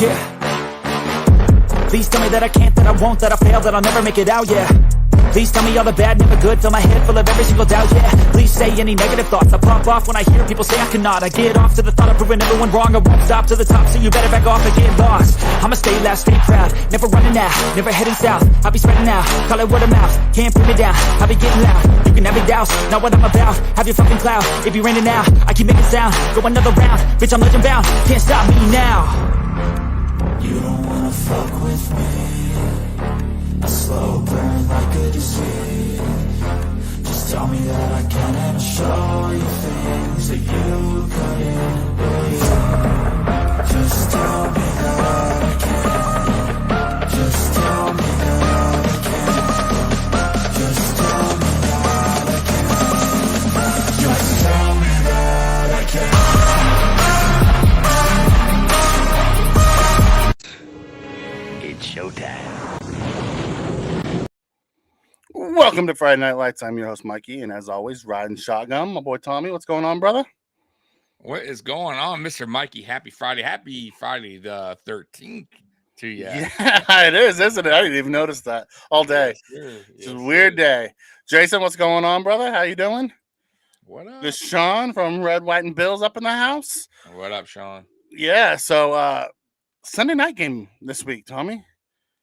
Yeah. Please tell me that I can't, that I won't, that I fail, that I'll never make it out, yeah. Please tell me all the bad, never good, fill my head full of every single doubt, yeah. Please say any negative thoughts, I pop off when I hear people say I cannot. I get off to the thought of proving everyone wrong, I won't stop to the top, so you better back off and get lost. I'ma stay loud, stay proud, never running out, never heading south. I'll be spreading out, call it word of mouth, can't put me down, I'll be getting loud. You can have your doubts, not what I'm about, have your fucking clout. It be raining now, I keep making sound, go another round, bitch I'm legend bound, can't stop me now. You don't wanna fuck with me, a slow burn like a disease. Just tell me that I can and I'll show you things that you couldn't believe. Just tell me that I can. Just tell me that I can. Just tell me that I can. Just tell me that I can. It's showtime. Welcome to Friday Night Lights. I'm your host, Mikey, and as always, riding shotgun. My boy Tommy, what's going on, brother? What is going on, Mr. Mikey? Happy Friday the 13th to you. Yeah, it is, isn't it? I didn't even notice that all day. Yes, It's a weird day. Jason, what's going on, brother? How you doing? What up? This Sean from Red, White, and Bills up in the house. What up, Sean? Yeah, so Sunday night game this week, Tommy.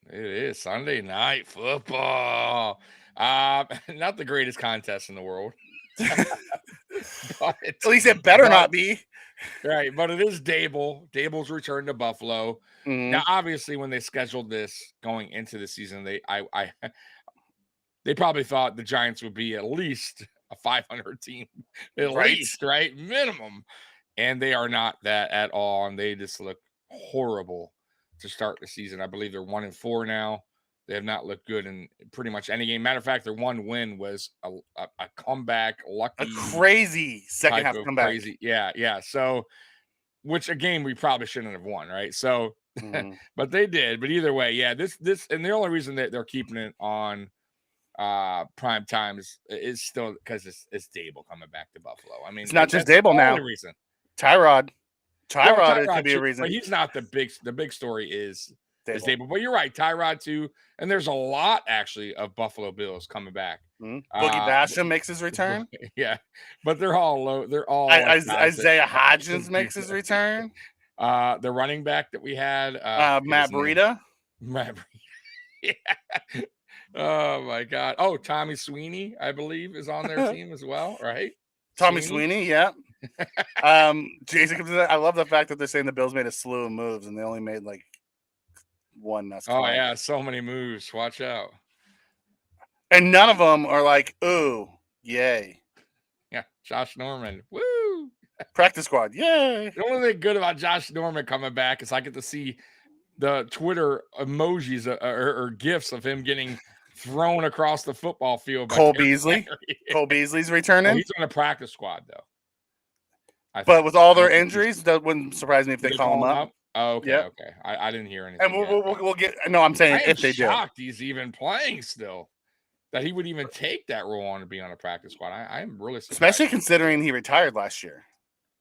It is Sunday night football. Not the greatest contest in the world. But, At least it better not be. Right, but it is Dable. Dable's return to Buffalo. Mm-hmm. Now, obviously, when they scheduled this going into the season, they probably thought the Giants would be at least a 500 team, at least, right? Minimum. And they are not that at all, and they just look horrible to start the season. I believe they're 1-4 now. They have not looked good in pretty much any game. Matter of fact, their one win was a comeback, lucky, a crazy second half comeback. Crazy. Yeah. So, which a game we probably shouldn't have won, right? So, but they did. But either way, yeah, this, and the only reason that they're keeping it on prime time is still because it's Dable coming back to Buffalo. I mean, it's not just Dable now. Reason. Tyrod could be a reason. But he's not the big story is Dable. But you're right, Tyrod too. And there's a lot actually of Buffalo Bills coming back. Boogie Basham makes his return. Yeah, but they're all low. They're all Isaiah Hodgins makes his return. The running back that we had, Matt Breida. Yeah. Oh my God. Oh, Tommy Sweeney, I believe, is on their team as well, right? Tommy Sweeney, yeah. Jason comes in. I love the fact that they're saying the Bills made a slew of moves and they only made like one. Oh yeah, so many moves. Watch out. And none of them are like, ooh, yay. Yeah, Josh Norman, woo. Practice squad, yay. The only thing good about Josh Norman coming back is I get to see the Twitter emojis or gifs of him getting thrown across the football field. Cole Beasley. Cole Beasley's returning. He's on a practice squad though. But with all their injuries, that wouldn't surprise me if they call him up. Oh, okay, yep. Okay. I didn't hear anything. And we'll get. No, I'm saying if they do. I'm shocked he's even playing still. That he would even take that role on to be on a practice squad. I'm really surprised. Especially considering he retired last year.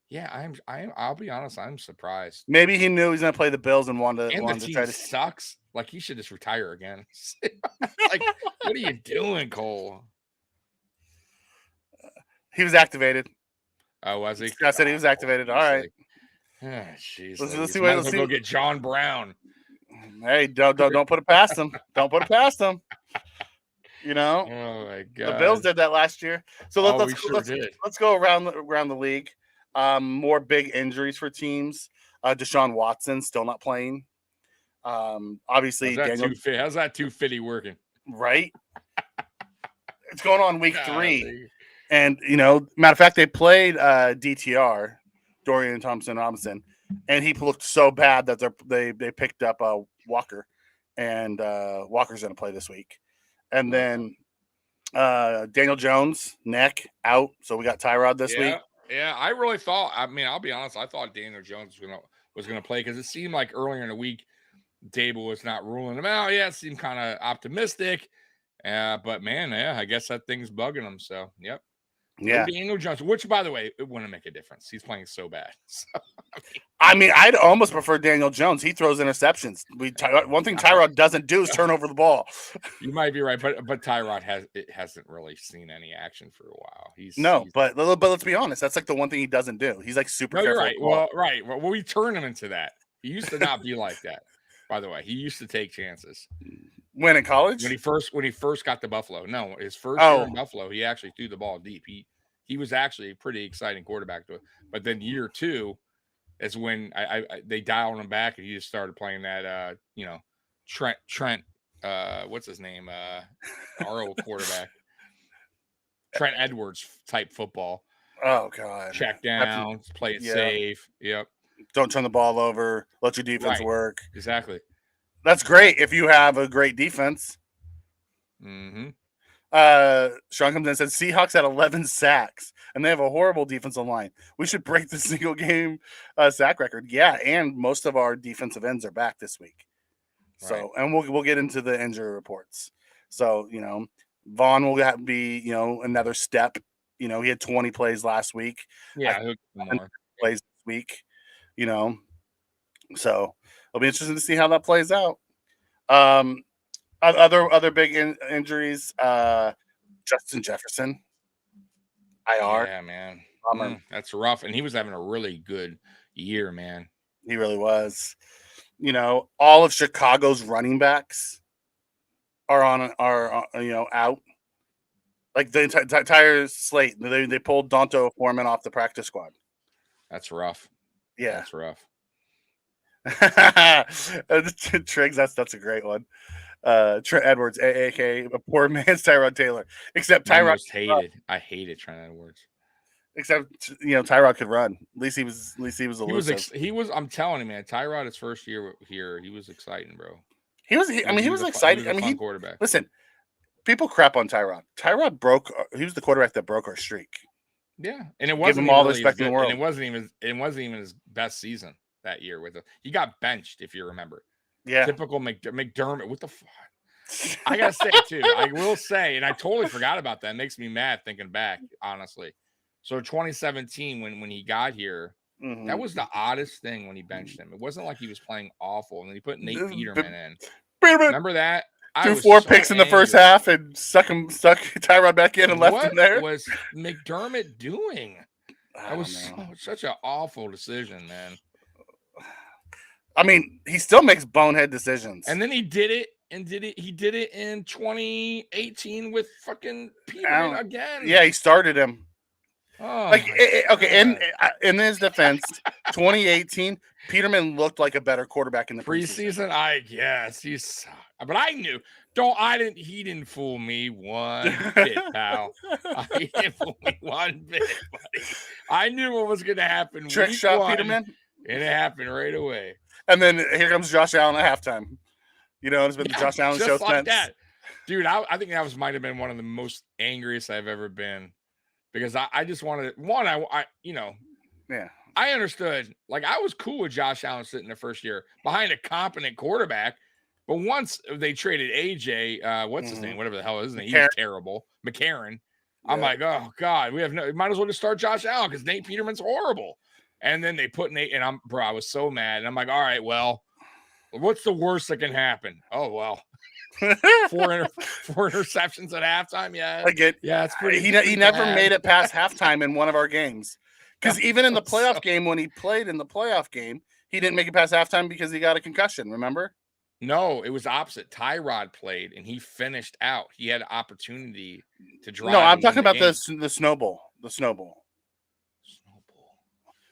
Yeah, I'll be honest. I'm surprised. Maybe he knew he was going to play the Bills and wanted the to try to. Sucks. Like he should just retire again. Like, what are you doing, Cole? He was activated. Oh, was he? I said he was activated. All right. Jeez. Let's see what. Let's go get John Brown. Hey, don't put it past him. Don't put it past him. You know. Oh my God. The Bills did that last year. So let's go around the league. More big injuries for teams. Deshaun Watson still not playing. Obviously, how's that 250 working? Right. It's going on week 3, and matter of fact, they played DTR, Dorian Thompson Robinson, and he looked so bad that they picked up Walker, and Walker's going to play this week, and then Daniel Jones neck out, so we got Tyrod this week. Yeah, I really thought. I mean, I'll be honest. I thought Daniel Jones was gonna play because it seemed like earlier in the week, Dable was not ruling him out. Yeah, it seemed kind of optimistic. But man, I guess that thing's bugging him. So, yep. Yeah. Daniel Jones, which by the way, it wouldn't make a difference. He's playing so bad. So, I mean, I'd almost prefer Daniel Jones. He throws interceptions. One thing Tyrod doesn't do is turn over the ball. You might be right, but Tyrod hasn't really seen any action for a while. But let's be honest. That's like the one thing he doesn't do. He's like super careful. You're right. Well, we turn him into that. He used to not be like that. By the way, he used to take chances. When in college? When he first got to Buffalo. No, his first year in Buffalo, he actually threw the ball deep. He was actually a pretty exciting quarterback to it. But then year 2 is when they dialed him back and he just started playing that Trent what's his name? Our old quarterback. Trent Edwards type football. Oh God. Check down, play it safe. Yep. Don't turn the ball over. Let your defense work. Exactly. That's great if you have a great defense. Mm-hmm. Sean comes in and says Seahawks had 11 sacks and they have a horrible defensive line. We should break the single game sack record. Yeah, and most of our defensive ends are back this week. So, right. And we'll get into the injury reports. So, Vaughn will be, another step. He had 20 plays last week. Yeah, plays this week. So it'll be interesting to see how that plays out. Other big injuries. Justin Jefferson, IR. Yeah, man, that's rough. And he was having a really good year, man. He really was. All of Chicago's running backs are out. Like the entire slate. They pulled Donto Foreman off the practice squad. That's rough. Yeah, that's rough. Triggs, that's a great one. Trent Edwards, aka a poor man's Tyrod Taylor. Except Tyrod I hated Trent Edwards. Except Tyrod could run. At least he was elusive. He was. I'm telling you, man. Tyrod, his first year here, he was exciting, bro. He was exciting. He quarterback. Listen, people crap on Tyrod. Tyrod broke. He was the quarterback that broke our streak. Yeah, and it wasn't give him all the respect in the world. And it wasn't even his best season that year. He got benched, if you remember. Yeah, typical McDermott. What the fuck? I gotta say too. I will say, and I totally forgot about that. It makes me mad thinking back, honestly. So 2017, when he got here, that was the oddest thing when he benched him. It wasn't like he was playing awful, and then he put Nate Peterman in. Remember that? Threw 4 picks in the first half and stuck Tyrod back in and left him there. What was McDermott doing? That was such an awful decision, man. I mean, he still makes bonehead decisions. And then he did it. He did it in 2018 with fucking Peterman again. Yeah, he started him. Oh, okay. In his defense, 2018, Peterman looked like a better quarterback in the preseason. I guess but I knew. He didn't fool me one bit, pal. He didn't fool me one bit, buddy. I knew what was going to happen. Trick shot, Peterman, and it happened right away. And then here comes Josh Allen at halftime. It's been the Josh Allen show like that. Dude, I think that might have been one of the most angriest I've ever been. Because I just wanted I understood. Like, I was cool with Josh Allen sitting the first year behind a competent quarterback. But once they traded AJ, what's his name? Whatever the hell is his name. He was terrible. McCarron. I'm like, oh, God, might as well just start Josh Allen because Nate Peterman's horrible. And then they put Nate, and I was so mad. And I'm like, all right, well, what's the worst that can happen? Oh, well. 4 interceptions at halftime. Yeah, it's pretty. He never made it past halftime in one of our games, because even in the playoff game, when he played in the playoff game, he didn't make it past halftime because he got a concussion. Remember? No, it was opposite. Tyrod played and he finished out. He had an opportunity to drive. No, I'm talking about the snowball. The snowball.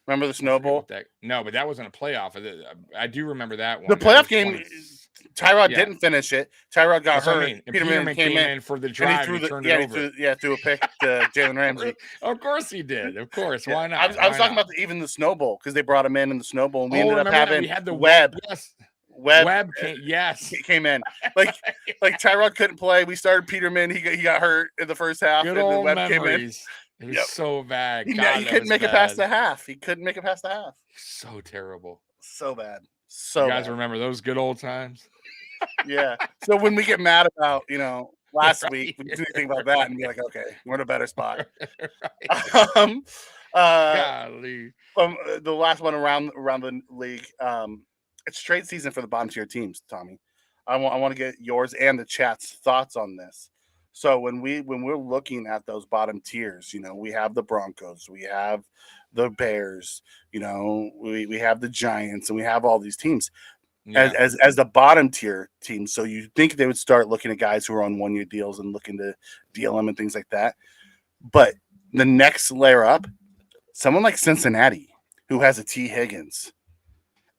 Remember the snowball? No, but that wasn't a playoff. I do remember that one. The playoff game. Tyrod didn't finish it. Tyrod got hurt. And Peterman came in for the drive. And he turned it over. Threw a pick to Jalen Ramsey. Of course he did. Of course. Why not? I was talking about even the snowball, because they brought him in the snowball, and we ended up having we had the Webb. Yes. Webb came in. Like Tyrod couldn't play. We started Peterman. He got hurt in the first half, and then Webb came in. It was so bad. God, he couldn't make it past the half. So terrible. So bad. You guys remember those good old times? Yeah. So when we get mad about, last week, we do think about that and be like, okay, we're in a better spot. Golly. The last one around the league. It's trade season for the bottom tier teams, Tommy. I want to get yours and the chat's thoughts on this. So when we're looking at those bottom tiers, we have the Broncos, we have the Bears, we have the Giants, and we have all these teams as the bottom tier teams. So you think they would start looking at guys who are on 1 year deals and looking to deal them and things like that. But the next layer up, someone like Cincinnati, who has a T. Higgins,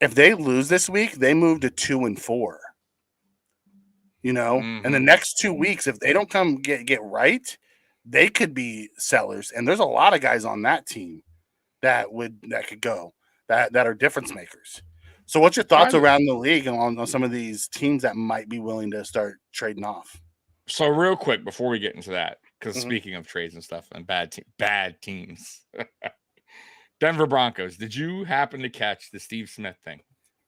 if they lose this week, they move to 2-4. And the next 2 weeks, if they don't come get right, they could be sellers. And there's a lot of guys on that team that could go that are difference makers. So what's your thoughts around the league on some of these teams that might be willing to start trading off? So real quick before we get into that, because speaking of trades and stuff and bad teams, Denver Broncos. Did you happen to catch the Steve Smith thing?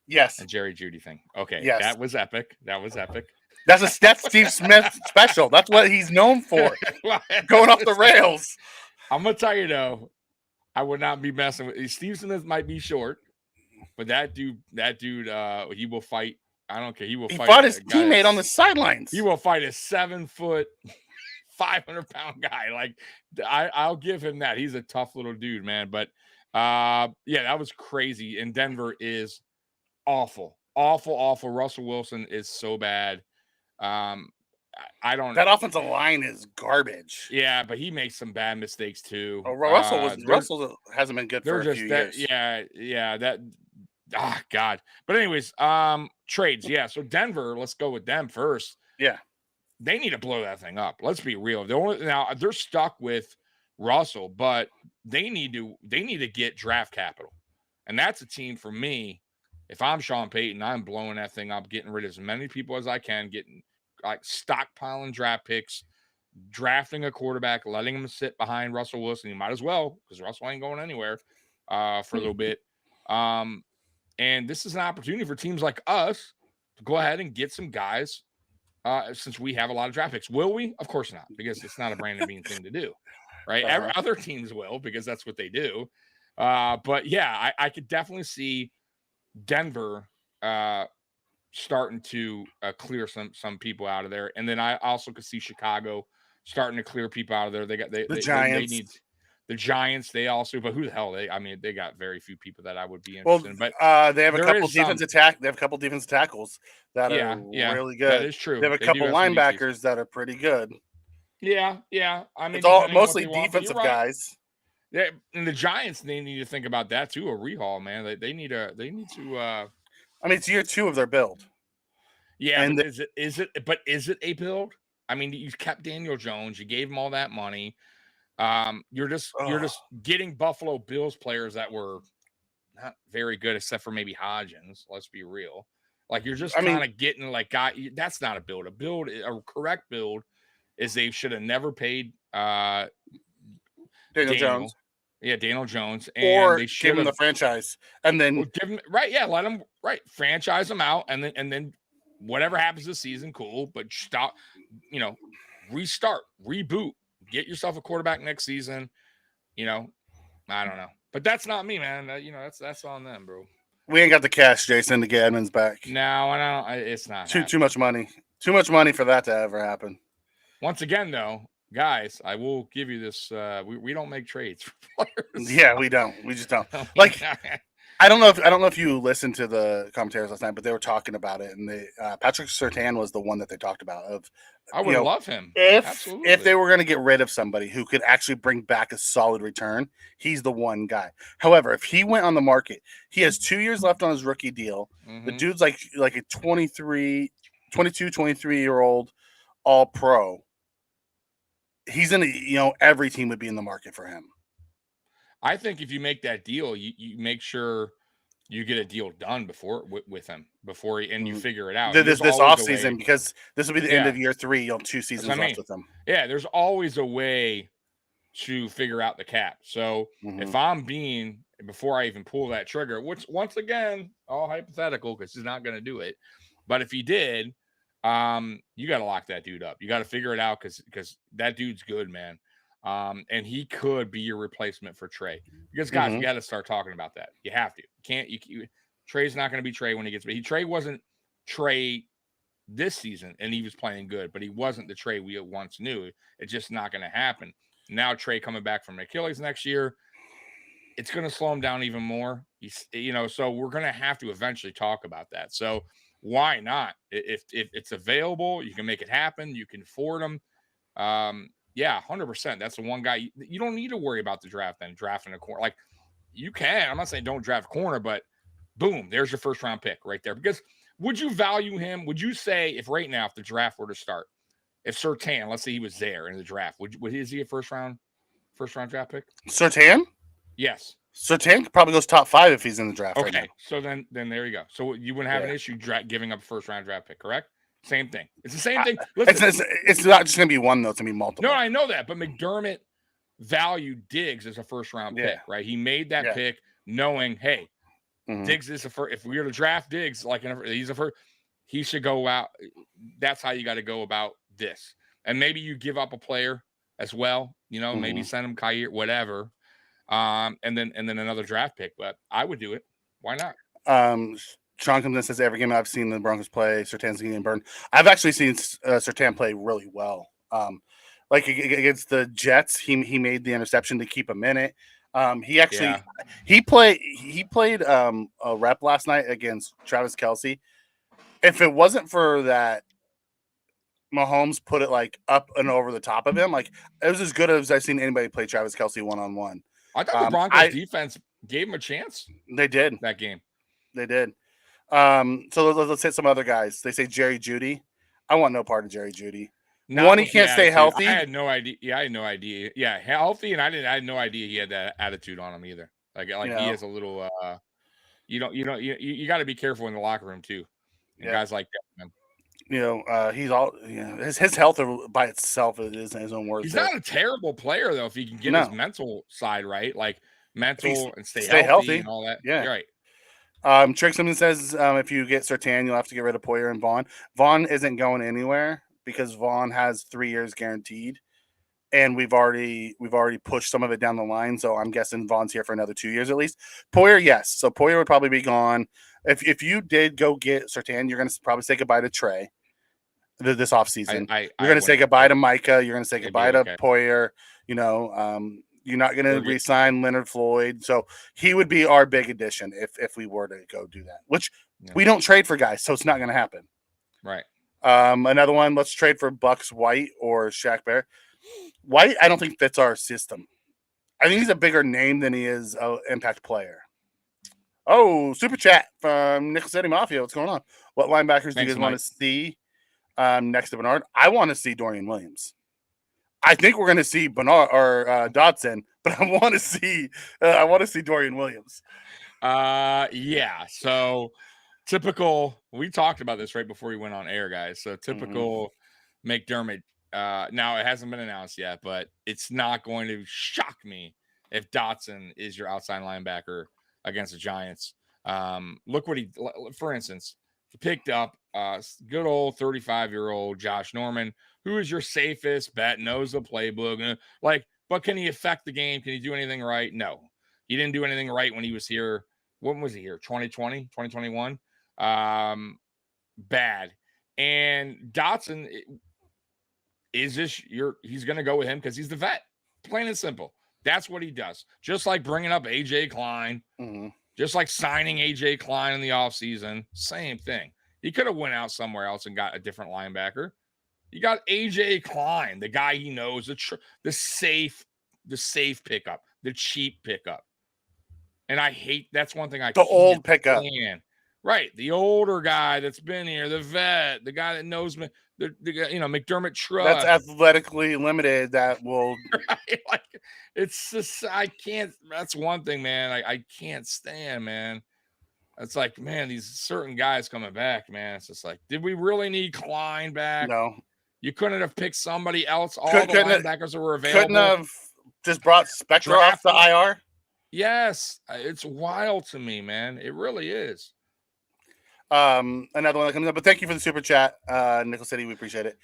Yes. And Jerry Jeudy thing. Okay. Yes. That was epic. That's Steve Smith special. That's what he's known for. Going off the rails. I'm gonna tell you though, I would not be messing with Steve Smith. Might be short, but that dude, he will fight. I don't care. He fought his teammate on the sidelines. He will fight a 7-foot, 500-pound guy. Like I'll give him that. He's a tough little dude, man. But that was crazy. And Denver is awful. Russell Wilson is so bad. That offensive line is garbage. Yeah, but he makes some bad mistakes too. Oh, Russell hasn't been good for a few years. God. But anyways, trades. Yeah. So Denver, let's go with them first. Yeah. They need to blow that thing up. Let's be real. Now they're stuck with Russell, but they need to get draft capital. And that's a team for me. If I'm Sean Payton, I'm blowing that thing up, getting rid of as many people as I can, getting like stockpiling draft picks, drafting a quarterback, letting him sit behind Russell Wilson. You might as well, because Russell ain't going anywhere for a little bit. And this is an opportunity for teams like us to go ahead and get some guys since we have a lot of draft picks. Will we? Of course not, because it's not a Brandon Beane thing to do, right? Other teams will, because that's what they do. But yeah, I could definitely see Denver starting to clear some people out of there, and then I also could see Chicago starting to clear people out of there. The Giants. They need the Giants. They also, but who the hell they got very few people that I would be interested in. But they have a couple defensive tackles that are really good. That is true. They have a couple linebackers that are pretty good. Yeah. I mean, it's all mostly defensive guys. Yeah, and the Giants, they need to think about that too. A rehaul, man. They need to. I mean, it's year 2 of their build. Yeah, and is it a build? I mean, you kept Daniel Jones. You gave him all that money. You're just getting Buffalo Bills players that were not very good, except for maybe Hodgins. Let's be real. Like you're just kind of getting like that's not a build. A correct build is they should have never paid Daniel Jones. Yeah, Daniel Jones, or they give him the franchise, and then give him let him franchise him out, and then whatever happens this season, cool. But stop, restart, reboot, get yourself a quarterback next season. I don't know, but that's not me, man. That's on them, bro. We ain't got the cash, Jason, to get Edmonds back. No, I don't. It's not too much money. Too much money for that to ever happen. Once again, though, guys, I will give you this. We don't make trades for players. Yeah, we don't. We just don't. Like, I don't know if you listened to the commentators last night, but they were talking about it, and Patrick Surtain was the one that they talked about. I would love him if they were going to get rid of somebody who could actually bring back a solid return. He's the one guy. However, if he went on the market, he has 2 years left on his rookie deal. Mm-hmm. The dude's like a 22, 23-year-old all pro. He's in every team would be in the market for him. I think if you make that deal, you make sure you get a deal done with him before you figure it out. This off season, because this will be the end of year 3. You'll have 2 seasons left with him. Yeah, there's always a way to figure out the cap. So if I'm before I even pull that trigger, which once again, all hypothetical because he's not going to do it, but if he did, you got to lock that dude up. You got to figure it out because that dude's good, man. And he could be your replacement for Trey. Because guys, we got to start talking about that. You have to. Trey's not going to be Trey when he gets. Trey wasn't Trey this season, and he was playing good, but he wasn't the Trey we once knew. It's just not going to happen. Now Trey coming back from Achilles next year, it's going to slow him down even more. So we're going to have to eventually talk about that. So why not? If it's available, you can make it happen. You can afford him. Yeah, 100%. That's the one guy. You don't need to worry about the draft then, drafting a corner. Like, you can. I'm not saying don't draft a corner, but boom, there's your first round pick right there. Because would you value him? Would you say if the draft were to start, if Surtain, let's say he was there in the draft, is he a first round draft pick? Surtain? Yes. Surtain probably goes top 5 if he's in the draft. Okay, right now. so then there you go. So you wouldn't have an issue giving up a first round draft pick, correct? Same thing. It's the same thing. It's not just going to be one, though. It's going to be multiple. No, I know that. But McDermott valued Diggs as a first-round pick, right? He made that pick knowing, hey, Diggs is a first. If we were to draft Diggs, he's a first, he should go out. That's how you got to go about this. And maybe you give up a player as well. Maybe send him Kyer, whatever. And then another draft pick. But I would do it. Why not? Sean comes in and says, every game I've seen the Broncos play, Surtain's getting burned. I've actually seen Surtain play really well. Like against the Jets, he made the interception to keep him in it. He played a rep last night against Travis Kelce. If it wasn't for that, Mahomes put it like up and over the top of him. Like, it was as good as I've seen anybody play Travis Kelce one-on-one. I thought the Broncos defense gave him a chance. They did that game. They did. So let's hit some other guys. They say Jerry Jeudy. I want no part of Jerry Jeudy. One, he can't stay healthy. I had no idea. Yeah, I had no idea. Yeah, healthy, and I had no idea he had that attitude on him either. Like he is a little. You got to be careful in the locker room too. And guys like that, man. He's all. His health by itself is his own worth. He's not a terrible player though if he can get his mental side right, like mental and stay healthy and all that. Yeah, you're right. Trick something says if you get Surtain, you'll have to get rid of Poyer and Vaughn. Vaughn isn't going anywhere because Vaughn has 3 years guaranteed, and we've already pushed some of it down the line. So I'm guessing Vaughn's here for another 2 years at least. Poyer, yes. So Poyer would probably be gone. If you did go get Surtain, you're going to probably say goodbye to Trey this offseason. You're going to say goodbye to Micah. You're going to say goodbye to Poyer. You're not going to re-sign Leonard Floyd. So he would be our big addition if we were to go do that, which we don't trade for guys. So it's not going to happen. Right. Another one, let's trade for Bucks White or Shaq Bear. White, I don't think fits our system. I think he's a bigger name than he is an impact player. Oh, super chat from Nickel City Mafia. What's going on? What linebackers do you guys want to see next to Bernard? I want to see Dorian Williams. I think we're going to see Bernard or Dodson, but I want to see Dorian Williams. Yeah. So typical. We talked about this right before we went on air, guys. So typical McDermott. Now it hasn't been announced yet, but it's not going to shock me if Dotson is your outside linebacker against the Giants. Look what for instance, he picked up good old 35-year-old Josh Norman, who is your safest bet, knows the playbook. But can he affect the game? Can he do anything right? No. He didn't do anything right when he was here. When was he here? 2020, 2021? Bad. And Dotson, he's going to go with him because he's the vet. Plain and simple. That's what he does. Just like bringing up A.J. Klein, just like signing A.J. Klein in the offseason, same thing. He could have went out somewhere else and got a different linebacker. You got A.J. Klein, the guy he knows, the safe pickup, the cheap pickup. And that's one thing the old pickup. Right. The older guy that's been here, the vet, the guy that knows me, McDermott trust. That's athletically limited. That will. Right? It's just, I can't. That's one thing, man. I can't stand, man. It's like, man, these certain guys coming back, man. It's just like, did we really need Klein back? No. You couldn't have picked somebody else. All the linebackers that were available. Couldn't have just brought Spectre off the IR. Yes, it's wild to me, man. It really is. Another one that comes up, but thank you for the super chat, Nickel City. We appreciate it.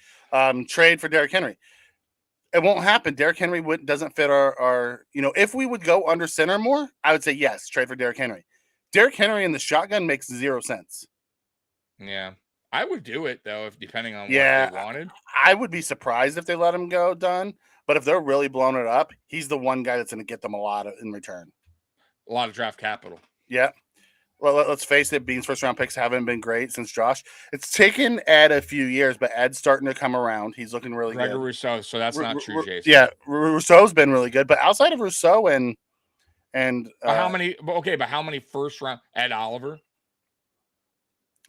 Trade for Derrick Henry. It won't happen. Derrick Henry doesn't fit our. If we would go under center more, I would say yes, trade for Derrick Henry. Derrick Henry in the shotgun makes 0 sense. Yeah, I would do it though, if depending on what Yeah, they wanted. I would be surprised if they let him go done. But if they're really blowing it up, he's the one guy that's going to get them a lot in return. A lot of draft capital. Yeah. Well, let's face it, Bean's first round picks haven't been great since Josh. It's taken Ed a few years, but Ed's starting to come around. He's looking really Gregor good. Rousseau, so that's not true, Jason. Yeah, Rousseau's been really good, but outside of Rousseau and how many? Okay, but how many first round? Ed Oliver.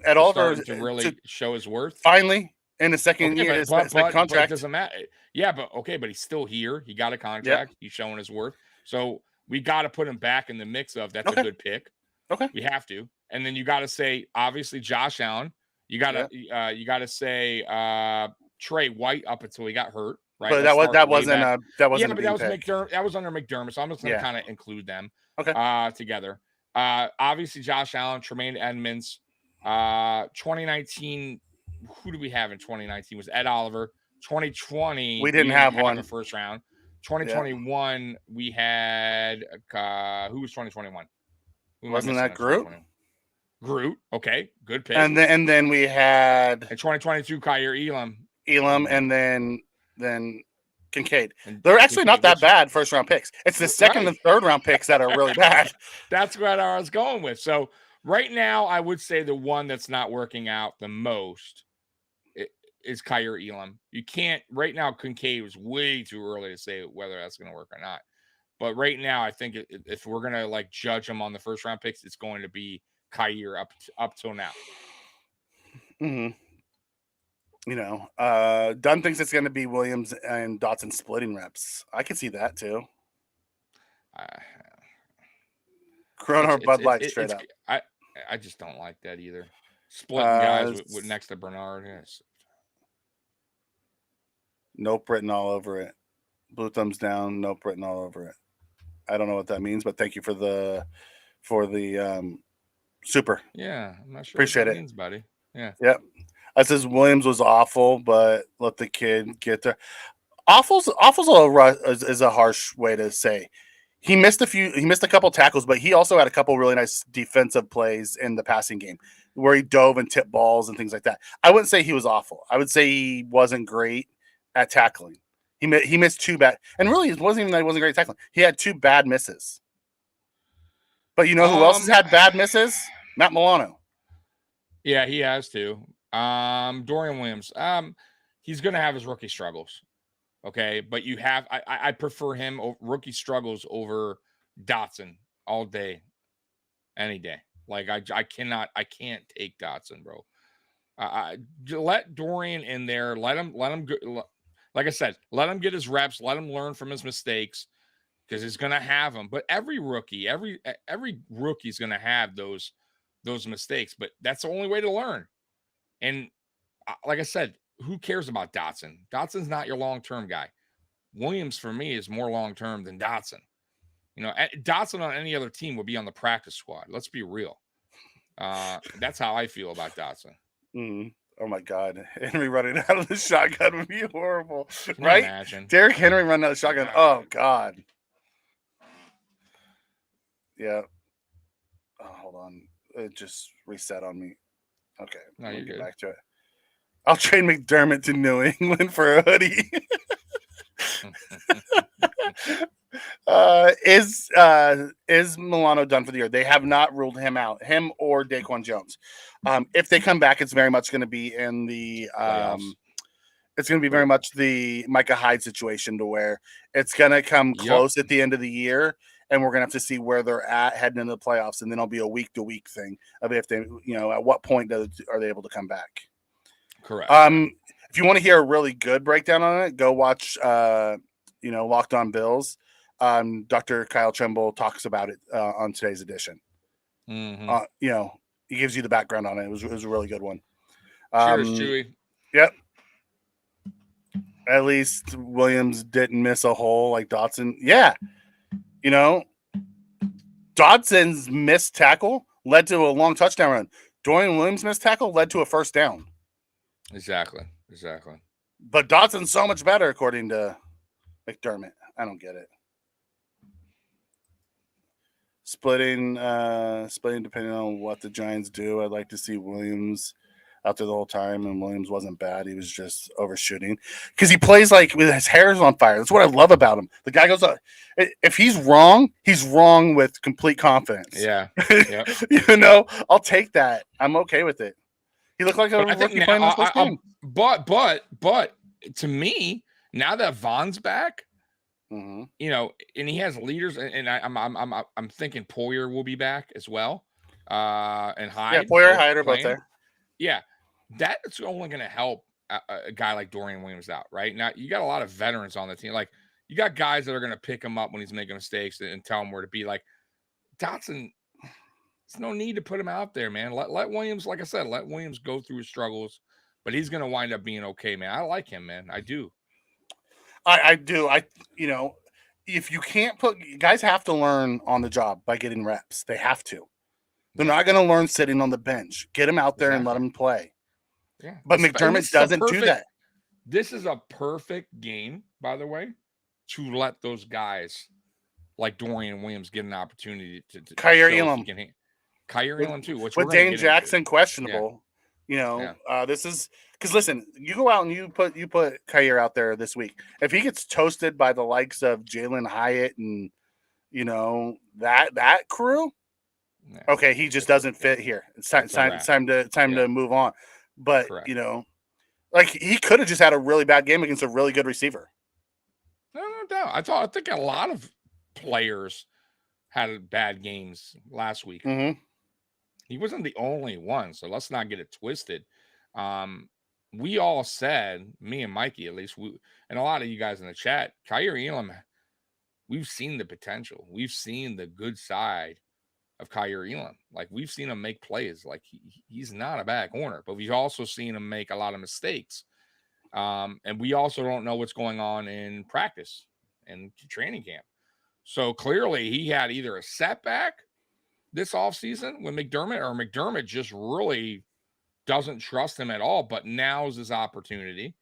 Ed Oliver to really show his worth. Finally, in the second year, his contract. But it doesn't matter. Yeah, but he's still here. He got a contract. Yep. He's showing his worth. So we got to put him back in the mix of that's a good pick. Okay, we have to, and then you got to say obviously Josh Allen. You got to say Trey White up until he got hurt, right? But that wasn't. Yeah, but that was McDermott. That was under McDermott, so I'm just going to kind of include them. Okay. Together. Obviously Josh Allen, Tremaine Edmonds. 2019. Who do we have in 2019? Was Ed Oliver. 2020. We didn't have one in the first round. 2021. We had who was 2021? Wasn't that Groot? Groot, okay, good pick. And then we had in 2022 Kyer Elam, and then Kincaid. They're actually not that bad first round picks. It's the second and third round picks that are really bad. That's what I was going with. So right now, I would say the one that's not working out the most is Kyer Elam. You can't right now. Kincaid was way too early to say whether that's going to work or not. But right now, I think if we're gonna judge them on the first round picks, it's going to be Kyer up till now. Mm-hmm. Dunn thinks it's going to be Williams and Dotson splitting reps. I can see that too. Corona or Bud Light straight up. I just don't like that either. Splitting guys with next to Bernard. Yes. Nope, written all over it. Blue thumbs down. Nope, written all over it. I don't know what that means, but thank you for the super. Yeah, I'm not sure. Appreciate it, means, buddy. Yeah. Yep. That says Williams was awful, but let the kid get there. Awful's is a harsh way to say. He missed a couple tackles, but he also had a couple really nice defensive plays in the passing game where he dove and tipped balls and things like that. I wouldn't say he was awful. I would say he wasn't great at tackling. He missed 2 bad, and really it wasn't even that he wasn't great at tackling. He had 2 bad misses. But you know who else has had bad misses? Matt Milano. Yeah, he has too. Dorian Williams. He's going to have his rookie struggles. Okay, but I prefer him rookie struggles over Dotson all day, any day. Like I can't take Dotson, bro. Let Dorian in there. Let him go, like I said, let him get his reps. Let him learn from his mistakes because he's going to have them. But every rookie is going to have those mistakes. But that's the only way to learn. And like I said, who cares about Dotson? Dotson's not your long-term guy. Williams, for me, is more long-term than Dotson. Dotson on any other team would be on the practice squad. Let's be real. That's how I feel about Dotson. Mm. Oh, my God. Henry running out of the shotgun would be horrible. Can right? Imagine? Derrick Henry running out of the shotgun. Oh, God. Yeah. Oh, hold on. It just reset on me. Okay. No, you're get good. Back to it. I'll trade McDermott to New England for a hoodie. Is Milano done for the year? They have not ruled him out, him or Daquan Jones. If they come back, it's very much going to be in the it's going to be very much the Micah Hyde situation, to where it's going to come close at the end of the year, and we're going to have to see where they're at heading into the playoffs, and then it'll be a week to week thing of if they, at what point are they able to come back. Correct. If you want to hear a really good breakdown on it, go watch Locked On Bills. Dr. Kyle Trimble talks about it on today's edition. Mm-hmm. He gives you the background on it. It was a really good one. Cheers, Chewy. Yep. At least Williams didn't miss a hole like Dotson. Yeah. Dotson's missed tackle led to a long touchdown run. Dorian Williams' missed tackle led to a first down. Exactly. But Dotson's so much better, according to McDermott. I don't get it. Splitting depending on what the Giants do. I'd like to see Williams out there the whole time, and Williams wasn't bad. He was just overshooting because he plays like with his hair is on fire. That's what I love about him. The guy goes, if he's wrong with complete confidence. Yeah. Yep. You know, I'll take that. I'm okay with it. He looked like a rookie playing his first game. But to me, now that Vaughn's back, mm-hmm. you know, and he has leaders, and I'm thinking Poyer will be back as well, and Hyde. Yeah, Poyer, Hyde are both there. Yeah, that's only going to help a guy like Dorian Williams out, right? Now you got a lot of veterans on the team, like you got guys that are going to pick him up when he's making mistakes and tell him where to be. Like Dotson, there's no need to put him out there, man. Let Williams, like I said, let Williams go through his struggles, but he's going to wind up being okay, man. I like him, man. I do. I do. You know, if you can't guys have to learn on the job by getting reps. They have to. They're not going to learn sitting on the bench. Get him out there and let him play. Yeah. But McDermott doesn't do that. This is a perfect game, by the way, to let those guys like Dorian Williams get an opportunity to Kyrie Elam. Kyrie Elam too. With Dane Jackson questionable. Yeah. You know, this is because listen, you go out and you put Kyrie out there this week. If he gets toasted by the likes of Jalen Hyatt and you know that crew, okay, he just doesn't fit here. It's time to move on. But you know, like he could have just had a really bad game against a really good receiver. No doubt. I think a lot of players had bad games last week. Mm-hmm. He wasn't the only one, so let's not get it twisted. We all said, me and Mikey at least, and a lot of you guys in the chat, Kyrie Elam, we've seen the potential. We've seen the good side of Kyrie Elam. Like, we've seen him make plays. Like, he's not a bad corner, but we've also seen him make a lot of mistakes. And we also don't know what's going on in practice and training camp. So, clearly, he had either a setback this offseason with McDermott, or McDermott just really doesn't trust him at all, but now's his opportunity.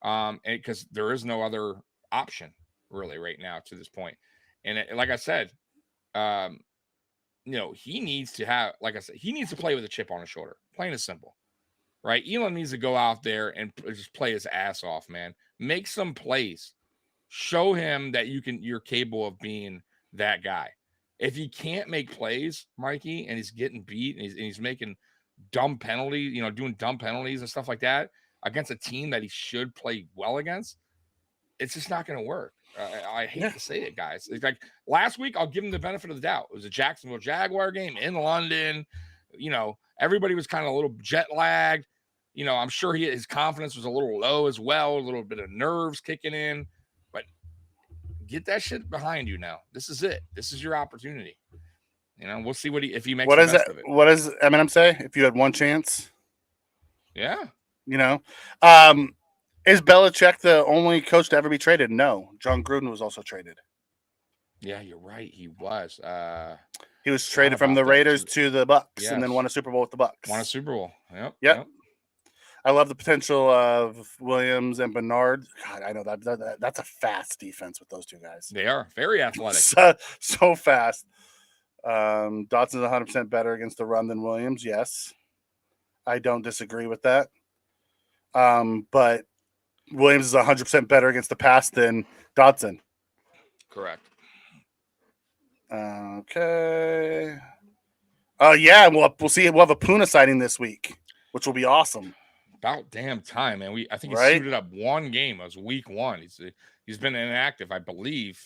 And because there is no other option really right now to this point. And like I said, you know, he needs to have, like I said, he needs to play with a chip on his shoulder, plain and simple, right? Elam needs to go out there and just play his ass off, man. Make some plays. Show him that you're capable of being that guy. If he can't make plays, Mikey, and he's getting beat and he's making dumb penalties, you know, doing dumb penalties and stuff like that against a team that he should play well against, it's just not going to work. I hate to say it, guys. It's like last week, I'll give him the benefit of the doubt. It was a Jacksonville Jaguar game in London. You know, everybody was kind of a little jet lagged. You know, I'm sure his confidence was a little low as well, a little bit of nerves kicking in. But get that shit behind you now. This is it. This is your opportunity. You know, we'll see if he makes the best of it. What does Eminem say? If you had one chance? Yeah. You know? Is Belichick the only coach to ever be traded? No. John Gruden was also traded. Yeah, you're right. He was. He was traded from the Raiders to the Bucks and then won a Super Bowl with the Bucks. Won a Super Bowl. Yep. I love the potential of Williams and Bernard. God, I know that's a fast defense with those two guys. They are very athletic. So fast. Dotson's 100% better against the run than Williams. Yes. I don't disagree with that. But Williams is 100% better against the pass than Dotson. Correct. Okay. Yeah, we'll see. We'll have a Puna sighting this week, which will be awesome. About damn time, man. I think he suited up one game. It was week 1. He's been inactive, I believe,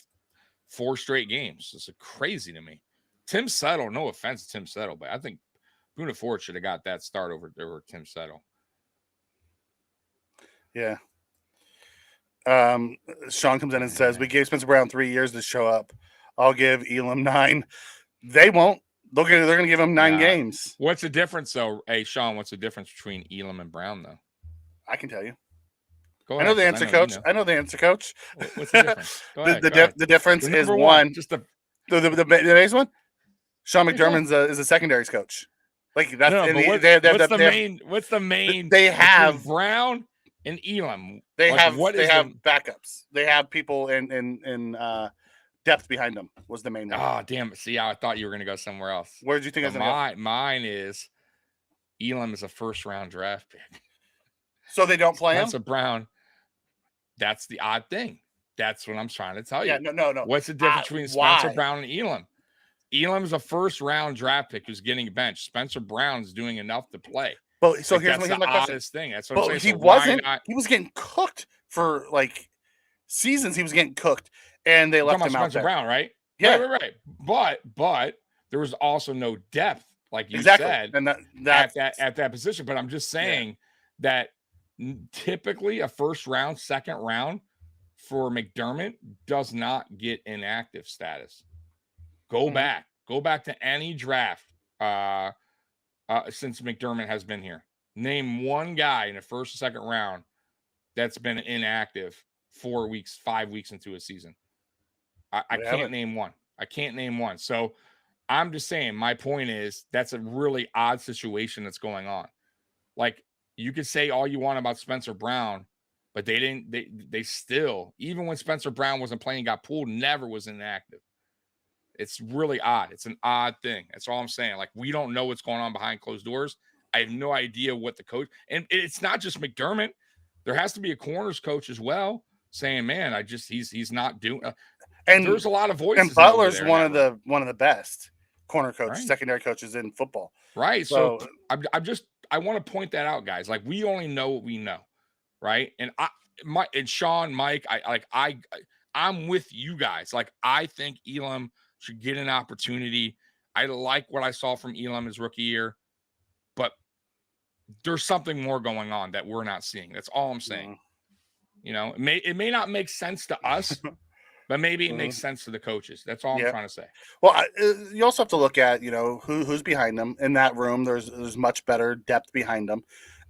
4 straight games. It's crazy to me. Tim Settle, no offense to Tim Settle, but I think Puna Ford should have got that start over Tim Settle. Yeah. Sean comes in and says, we gave Spencer Brown 3 years to show up. I'll give Elam 9. They won't. They're going to give him 9 games. What's the difference, though? Hey, Sean, what's the difference between Elam and Brown, though? I can tell you. Go ahead. I know the answer, Coach. I know the answer, Coach. What's the difference? Go ahead, the difference is one. Just the next one. Sean McDermott's is a secondaries coach. Like that's what's the main? They have Brown In Elam, They like, have what they is have the backups. They have people in depth behind them. Was the main one. oh damn it. See, I thought you were gonna go somewhere else. Where did you think I So was gonna go? mine is Elam is a first round draft pick. So they don't play him? Spencer Brown. That's the odd thing. That's what I'm trying to tell Yeah, you. no. What's the difference between Spencer Why? Brown and Elam? Elam's a first round draft pick who's getting benched. Spencer Brown's doing enough to play. But so Like, here's that's my the question. oddest thing. That's what I'm But saying. he So why wasn't. not? He was getting cooked for like seasons. He was getting cooked, and they You're left talking him about out Spencer there. Brown, right? Yeah, Right. But there was also no depth, like you exactly. said, And at that position. But I'm just saying that typically a first round, second round for McDermott does not get inactive status. Go back to any draft since McDermott has been here. Name one guy in the first or second round that's been inactive 4 weeks, 5 weeks into a season. I can't name one. I can't name one. So I'm just saying, my point is that's a really odd situation that's going on. Like, you could say all you want about Spencer Brown, but they still, even when Spencer Brown wasn't playing, got pulled, never was inactive. It's really odd. It's an odd thing. That's all I'm saying. Like, we don't know what's going on behind closed doors. I have no idea what the coach, and it's not just McDermott. There has to be a corners coach as well saying, man, he's not doing. and there's a lot of voices. And Butler's one of the best corner coaches, right. secondary coaches in football. Right. So I want to point that out, guys. Like, we only know what we know, right? And Sean, Mike, I'm with you guys. Like, I think Elam should get an opportunity. I like what I saw from Elam his rookie year, but there's something more going on that we're not seeing. That's all I'm saying. You know, it may not make sense to us, but maybe it makes sense to the coaches. That's all I'm trying to say. Well, you also have to look at, who's behind them in that room. There's much better depth behind them,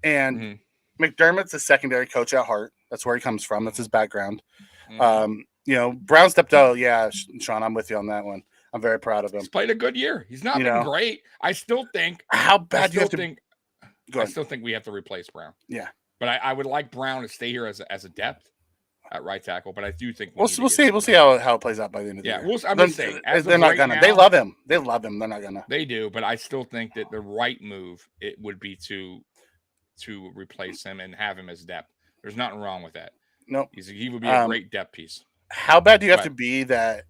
and McDermott's a secondary coach at heart. That's where he comes from. That's his background. Brown stepped out. Yeah, Sean, I'm with you on that one. I'm very proud of him. He's played a good year. He's not been great. I still think. How bad do you have to? I still think we have to replace Brown. Yeah, but I would like Brown to stay here as a depth at right tackle. But I do think we'll see. We'll see how it plays out by the end of the year. I'm just saying, they're not gonna. They love him. They love him. They're not gonna. They do, but I still think that the right move it would be to replace him and have him as depth. There's nothing wrong with that. Nope. He would be a great depth piece. How bad do you have to be that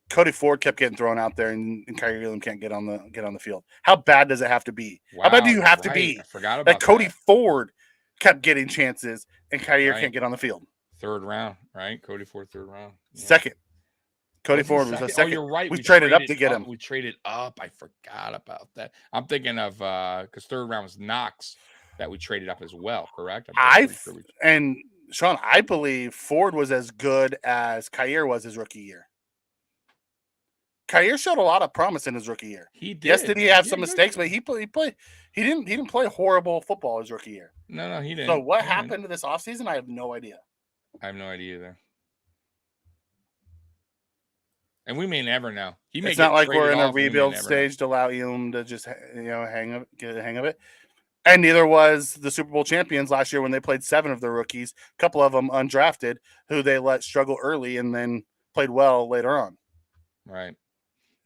Cody Ford kept getting thrown out there and Kyrie Elam can't get on the field? How bad does it have to be? Wow, how bad do you have to be? I forgot about that Cody Ford kept getting chances and Kyrie can't get on the field? Third round, right? Cody Ford, third round. Yeah. Second. Cody Ford was a second. Oh, you're right. We traded up to get him. We traded up. I forgot about that. I'm thinking of because third round was Knox that we traded up as well, correct? And Sean, I believe Ford was as good as Kyer was his rookie year. Kyer showed a lot of promise in his rookie year. He did. Yes, did he have some mistakes, but he played. He didn't play horrible football his rookie year. No, he didn't. So what happened to this offseason? I have no idea. I have no idea either. And we may never know. It's not like we're in a rebuild stage to allow Elam to just get a hang of it. And neither was the Super Bowl champions last year when they played 7 of their rookies, a couple of them undrafted, who they let struggle early and then played well later on. Right.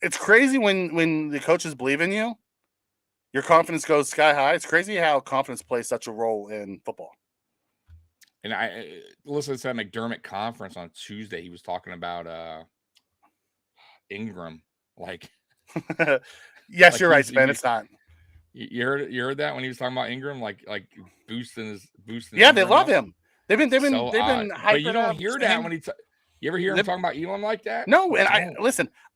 It's crazy when the coaches believe in you, your confidence goes sky high. It's crazy how confidence plays such a role in football. And I listened to that McDermott conference on Tuesday. He was talking about Ingram. Like, yes, you're right, Sven. It's not. You heard that when he was talking about Ingram, like boosting. Yeah, Ingram they love up? him. They've been but you don't hear that when you ever hear him talking about Elam like that? No, and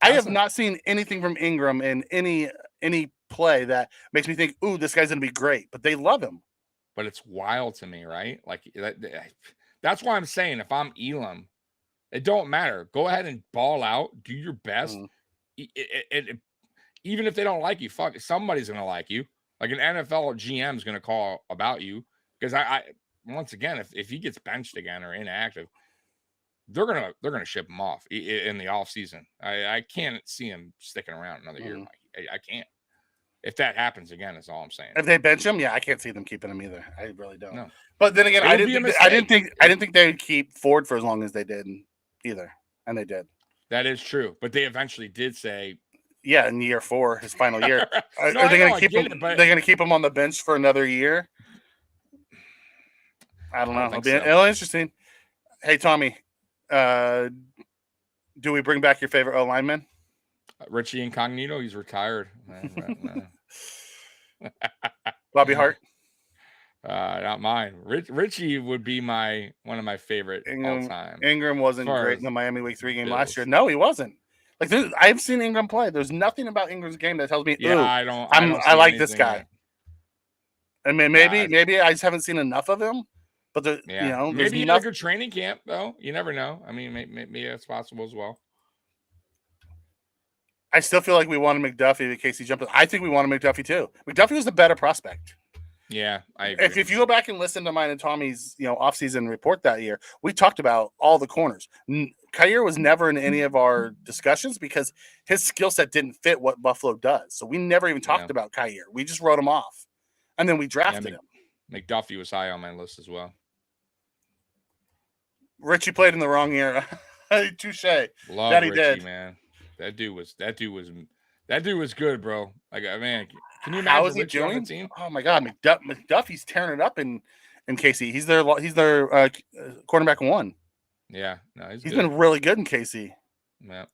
I have not seen anything from Ingram in any play that makes me think, ooh, this guy's gonna be great. But they love him. But it's wild to me, right? Like that's why I'm saying if I'm Elam, it don't matter. Go ahead and ball out, do your best. Even if they don't like you, fuck, somebody's gonna like you. Like an NFL GM is gonna call about you because I once again, if he gets benched again or inactive, they're gonna ship him off in the off season. I can't see him sticking around another year. I can't. If that happens again, is all I'm saying. If they bench him, yeah, I can't see them keeping him either. I really don't. No. But then again, It I would be a didn't mistake. think they would keep Ford for as long as they did either, and they did. That is true, but they eventually did say, yeah, in year 4, his final year. No, Are they going I to keep get him? it, but- They're going to keep him on the bench for another year. I don't know. It'll be interesting. Hey, Tommy, do we bring back your favorite O lineman? Richie Incognito, he's retired. Bobby Hart. Not mine. Richie would be one of my favorite all time. Ingram wasn't great in the Miami Week 3 game last year. No, he wasn't. Like I've seen Ingram play. There's nothing about Ingram's game that tells me, I like this guy. I mean, maybe I just haven't seen enough of him. But maybe he had a good training camp though. You never know. I mean, maybe that's possible as well. I still feel like we wanted McDuffie in case he jumped. I think we wanted McDuffie too. McDuffie was the better prospect. Yeah, I agree. If you go back and listen to mine and Tommy's offseason report that year, we talked about all the corners. Kyer was never in any of our discussions because his skill set didn't fit what Buffalo does. So we never even talked about Kyer. We just wrote him off, and then we drafted him. McDuffie was high on my list as well. Richie played in the wrong era. Touche. Love that he Richie, did. Man. That dude was good, bro. Like, man, can you imagine how is he Richie doing? On the team? Oh my God, McDuffie's tearing it up in KC. He's their quarterback 1. Yeah, no, he's been really good in KC. Yeah.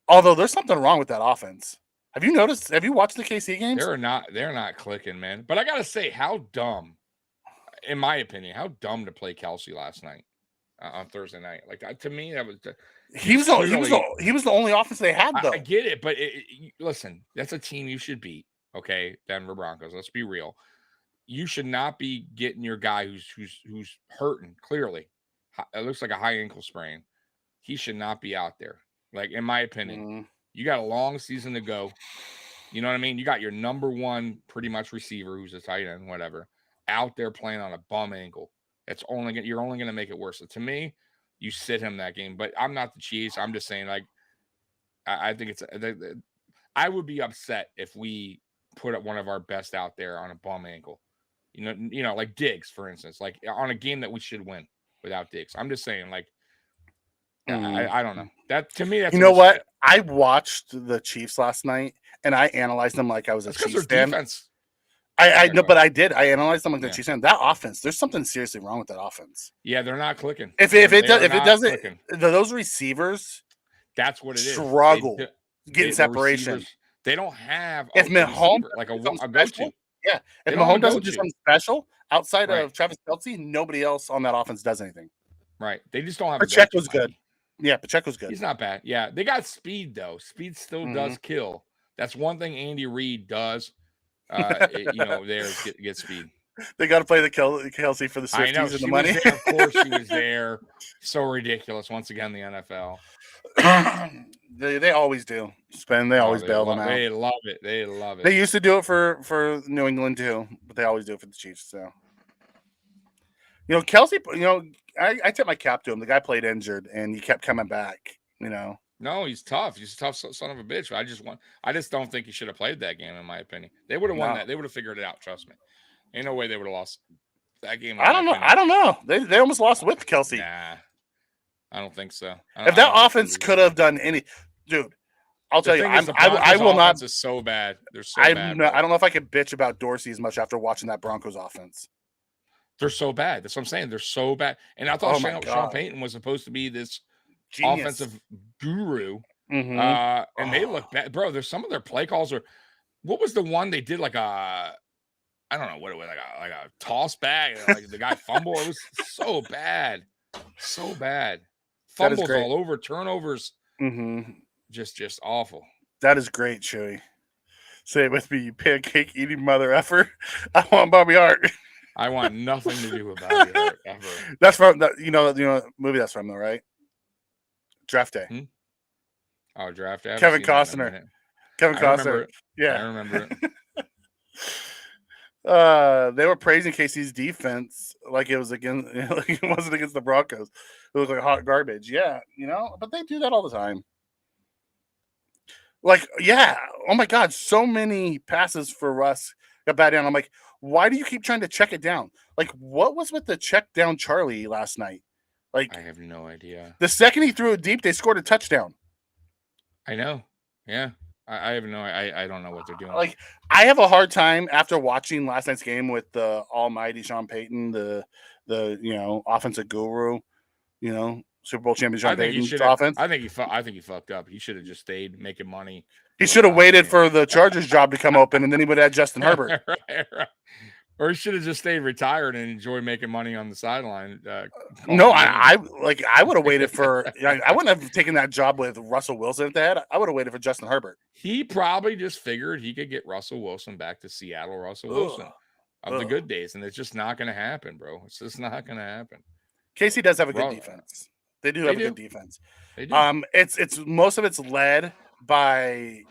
Although there's something wrong with that offense. Have you noticed? Have you watched the KC games? They're not clicking, man. But I gotta say, how dumb, in my opinion, how dumb to play Kelsey last night on Thursday night. Like to me, that was. He was the only offense they had, though. I get it, but listen, that's a team you should beat. Okay, Denver Broncos. Let's be real. You should not be getting your guy who's hurting. Clearly, it looks like a high ankle sprain. He should not be out there. Like, in my opinion, you got a long season to go. You know what I mean? You got your number 1 pretty much receiver, who's a tight end, whatever, out there playing on a bum ankle. You're only gonna make it worse. So to me, you sit him that game. But I'm not the Chiefs. I'm just saying, like, I think I would be upset if we put up one of our best out there on a bum ankle. You know, like Diggs, for instance, like on a game that we should win without Diggs. I'm just saying, like, I don't know. That to me, that's what? I watched the Chiefs last night and I analyzed them like I was a Chiefs fan. Defense. I know, but I did. I analyzed them like the Chiefs fan. That offense, there's something seriously wrong with that offense. Yeah, they're not clicking. If it doesn't, those receivers, that's what it is. Struggle getting separation. They don't have if Mahomes like a go-to. Yeah, if Mahomes doesn't do something special outside of Travis Kelce, nobody else on that offense does anything. Right. They just don't have. Pacheco's good. Yeah, Pacheco's good. He's not bad. Yeah, they got speed though. Speed still does kill. That's one thing Andy Reid does. Get speed. They got to play the Kelce for the Swifties and the money. Of course, she was there. So ridiculous. Once again, the NFL. They always do. They always bail them out. They love it. They love it. They used to do it for New England too, but they always do it for the Chiefs. So, Kelce. I tip my cap to him. The guy played injured, and he kept coming back. No, he's tough. He's a tough son of a bitch. I just don't think he should have played that game, in my opinion. They would have won that. They would have figured it out. Trust me. Ain't no way they would have lost that game. I don't know. They almost lost with Kelce. Nah, I don't think so. If that offense could have done dude, I'll tell you, I will not. Is so bad. They're so bad. I don't know if I could bitch about Dorsey as much after watching that Broncos offense. They're so bad. That's what I'm saying. They're so bad. And I thought Sean Payton was supposed to be this genius offensive guru. And they look bad. Bro, there's some of their play calls are. What was the one they did, like a, I don't know what it was, like a toss back, like the guy fumble. It was so bad. So bad. Fumbles all over, turnovers. Just awful. That is great, Chewy. Say it with me, you pancake eating mother effer. I want Bobby Hart. I want nothing to do with Bobby Hart ever. That's from the movie that's from though, right? Draft Day. Oh, Draft Day. Kevin Costner. Yeah, I remember it. They were praising KC's defense like it was it wasn't against the Broncos. It was like hot garbage. Yeah, but they do that all the time. Like, yeah. Oh my God. So many passes for Russ got batted down. I'm like, why do you keep trying to check it down? Like, what was with the check down Charlie last night? Like, I have no idea. the second he threw it deep, they scored a touchdown. I know. Yeah. I have no. I don't know what they're doing. Like, I have a hard time after watching last night's game with the almighty Sean Payton, the offensive guru, Super Bowl champion Sean Payton's offense. I think he fucked up. He should have just stayed making money. He should have waited for the Chargers job to come open, and then he would have had Justin Herbert. right. Or he should have just stayed retired and enjoyed making money on the sideline. No, I would have waited for. I wouldn't have taken that job with Russell Wilson at the head. I would have waited for Justin Herbert. He probably just figured he could get Russell Wilson back to Seattle. Russell Wilson of the good days, and it's just not going to happen, bro. It's just not going to happen. KC does have a good defense. They do have a good defense. They do. It's most of it's led by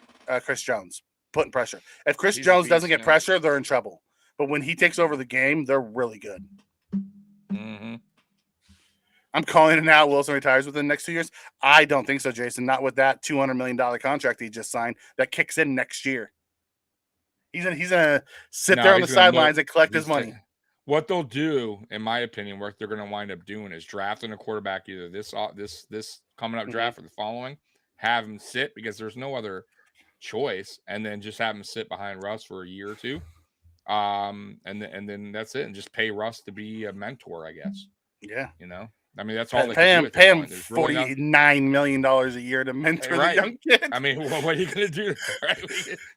Chris Jones putting pressure. If Chris Jones doesn't get pressure, they're in trouble. But when he takes over the game, they're really good. Mm-hmm. I'm calling it now. Wilson retires within the next 2 years. I don't think so, Jason. Not with that $200 million contract he just signed that kicks in next year. He's gonna sit there on the sidelines and collect his money. What they'll do, in my opinion, what they're going to wind up doing is drafting a quarterback either this coming up draft or the following. Have him sit because there's no other choice, and then just have him sit behind Russ for a year or two. And then that's it, and just pay Russ to be a mentor, I guess. Yeah, I mean, that's all they pay can him. Pay him $49 million a year to mentor the young kids. I mean, what are you going to do? Right?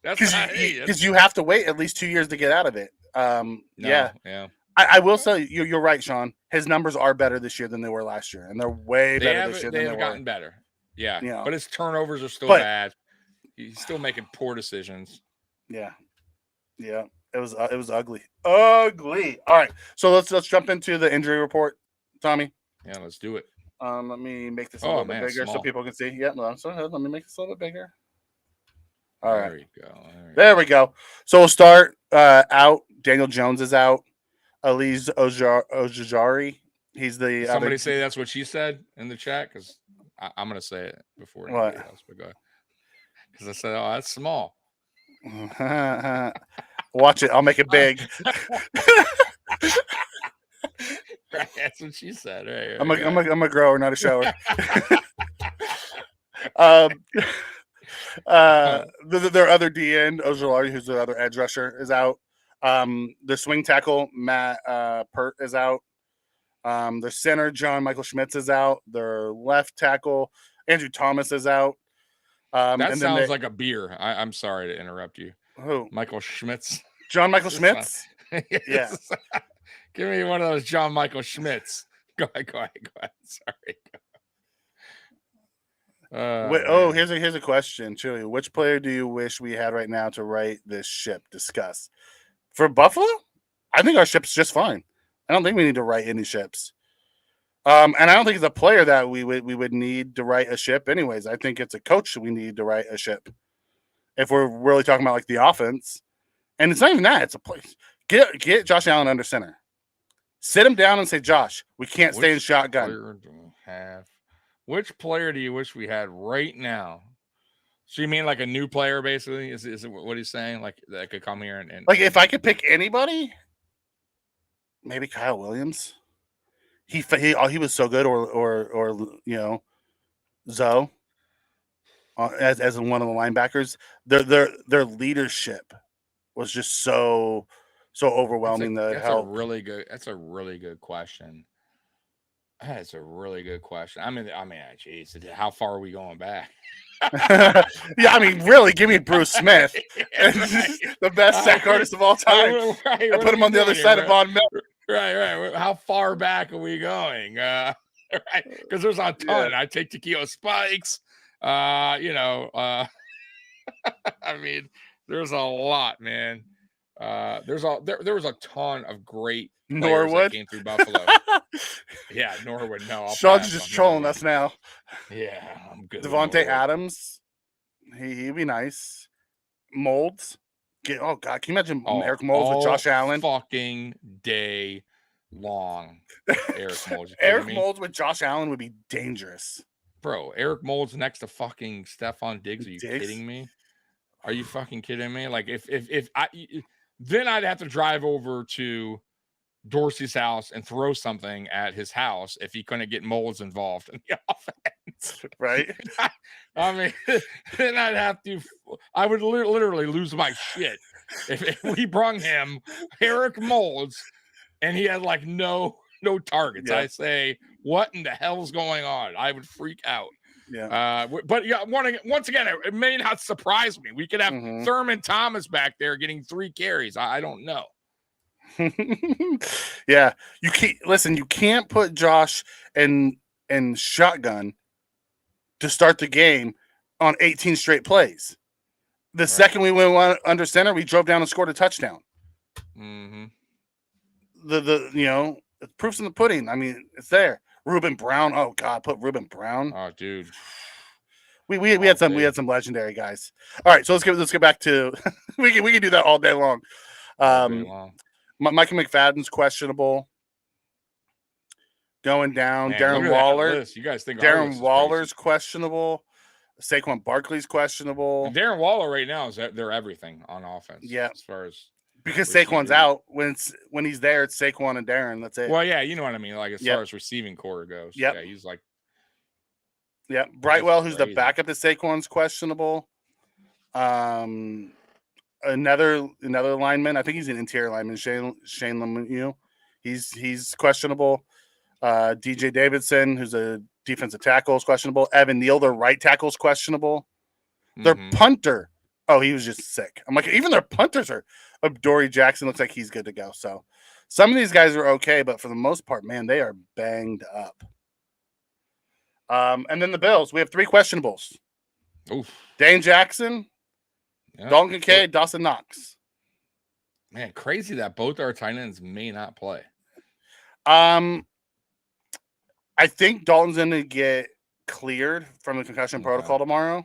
That's because you have to wait at least 2 years to get out of it. Yeah. I will say you're right, Sean. His numbers are better this year than they were last year, and they're way better this year than they were. They have gotten better. Yeah, but his turnovers are still bad. He's still making poor decisions. Yeah. It was ugly. Ugly. All right. So let's jump into the injury report, Tommy. Yeah, let's do it. Let me make this a little bit bigger so people can see. Yeah, no, so let me make this a little bit bigger. All right. There you go. There we go. So we'll start out. Daniel Jones is out. Elise Ojajari. He's the somebody say that's what she said in the chat because I'm gonna say it before anybody else. But go ahead. Because I said, "Oh, that's small." Watch it. I'll make it big. Right, that's what she said. Right, I'm a grower, not a shower. Their other DN, Ojolari, who's the other edge rusher, is out. Their swing tackle, Matt Pert, is out. Their center, John Michael Schmitz, is out. Their left tackle, Andrew Thomas, is out. That sounds like a beer. I'm sorry to interrupt you. Who? Michael Schmitz. John Michael Schmitz? Yeah. Give me one of those John Michael Schmitz. Go ahead. Sorry. Here's a question, Chewy. Which player do you wish we had right now to right this ship? Discuss. For Buffalo, I think our ship's just fine. I don't think we need to right any ships. And I don't think it's a player that we would need to right a ship anyways. I think it's a coach we need to right a ship. If we're really talking about like the offense. And it's not even that. It's a place. Get Josh Allen under center. Sit him down and say, Josh, we can't stay in shotgun. Which player do you wish we had right now? So you mean like a new player, basically? Is it what he's saying? Like that could come here and like if I could pick anybody, maybe Kyle Williams. He was so good, or Zoe, as in one of the linebackers. Their leadership was just so overwhelming. That's a really good question. That's a really good question. I mean, geez, how far are we going back? Yeah, I mean, really, give me Bruce Smith, the best sack artist of all time. I put him on the other side of Von Miller. Right. How far back are we going? Right, because there's a ton. I take Takeo Spikes. I mean, there's a lot, man. There was a ton of great Norwood that came through Buffalo. Yeah, Norwood. No, Sean's just trolling us now. Yeah, I'm good. Devontae Adams, he'd be nice. Molds. Oh God, can you imagine Eric Molds with Josh Allen? Fucking day long. Eric Molds. Eric Molds with Josh Allen would be dangerous. bro, Eric Mold's next to fucking Stephon Diggs. Are you Diggs? kidding me? Are you fucking kidding me? Like if then I'd have to drive over to Dorsey's house and throw something at his house if he couldn't get Moles involved in the offense. Right? I mean, then I'd have to. I would literally lose my shit if we brung him Eric Moles and he had like no targets. Yeah. I say, what in the hell's going on? I would freak out. Yeah. But yeah, once again, it may not surprise me. We could have Thurman Thomas back there getting 3 carries. I don't know. Yeah, you can't listen. You can't put Josh in shotgun to start the game on 18 straight plays. The second we went under center, we drove down and scored a touchdown. Mm-hmm. The proof's in the pudding. I mean, it's there. Reuben Brown. Oh God, put Reuben Brown. Oh, dude. We had some legendary guys. All right, so let's get back to we can do that all day long. Michael McFadden's questionable. Going down. Man, Darren Waller. You guys think Darren Waller's questionable. Saquon Barkley's questionable. Darren Waller right now they're everything on offense. Yeah, as far as because Saquon's out. When he's there, it's Saquon and Darren. That's it. Well, yeah, you know what I mean. Like as far as receiving core goes. Yeah, he's like. Yeah, Brightwell, who's the backup to Saquon's questionable. Another lineman. I think he's an interior lineman. Shane Lemieux. He's questionable. DJ Davidson, who's a defensive tackle, is questionable. Evan Neal, their right tackle, is questionable. Their punter. Oh, he was just sick. I'm like, even their punters are. Dory Jackson looks like he's good to go. So some of these guys are okay, but for the most part, man, they are banged up. And then the Bills, we have 3 questionables. Oof. Dane Jackson, Dalton Kincaid, Dawson Knox. Man, crazy that both our tight ends may not play. I think Dalton's going to get cleared from the concussion protocol tomorrow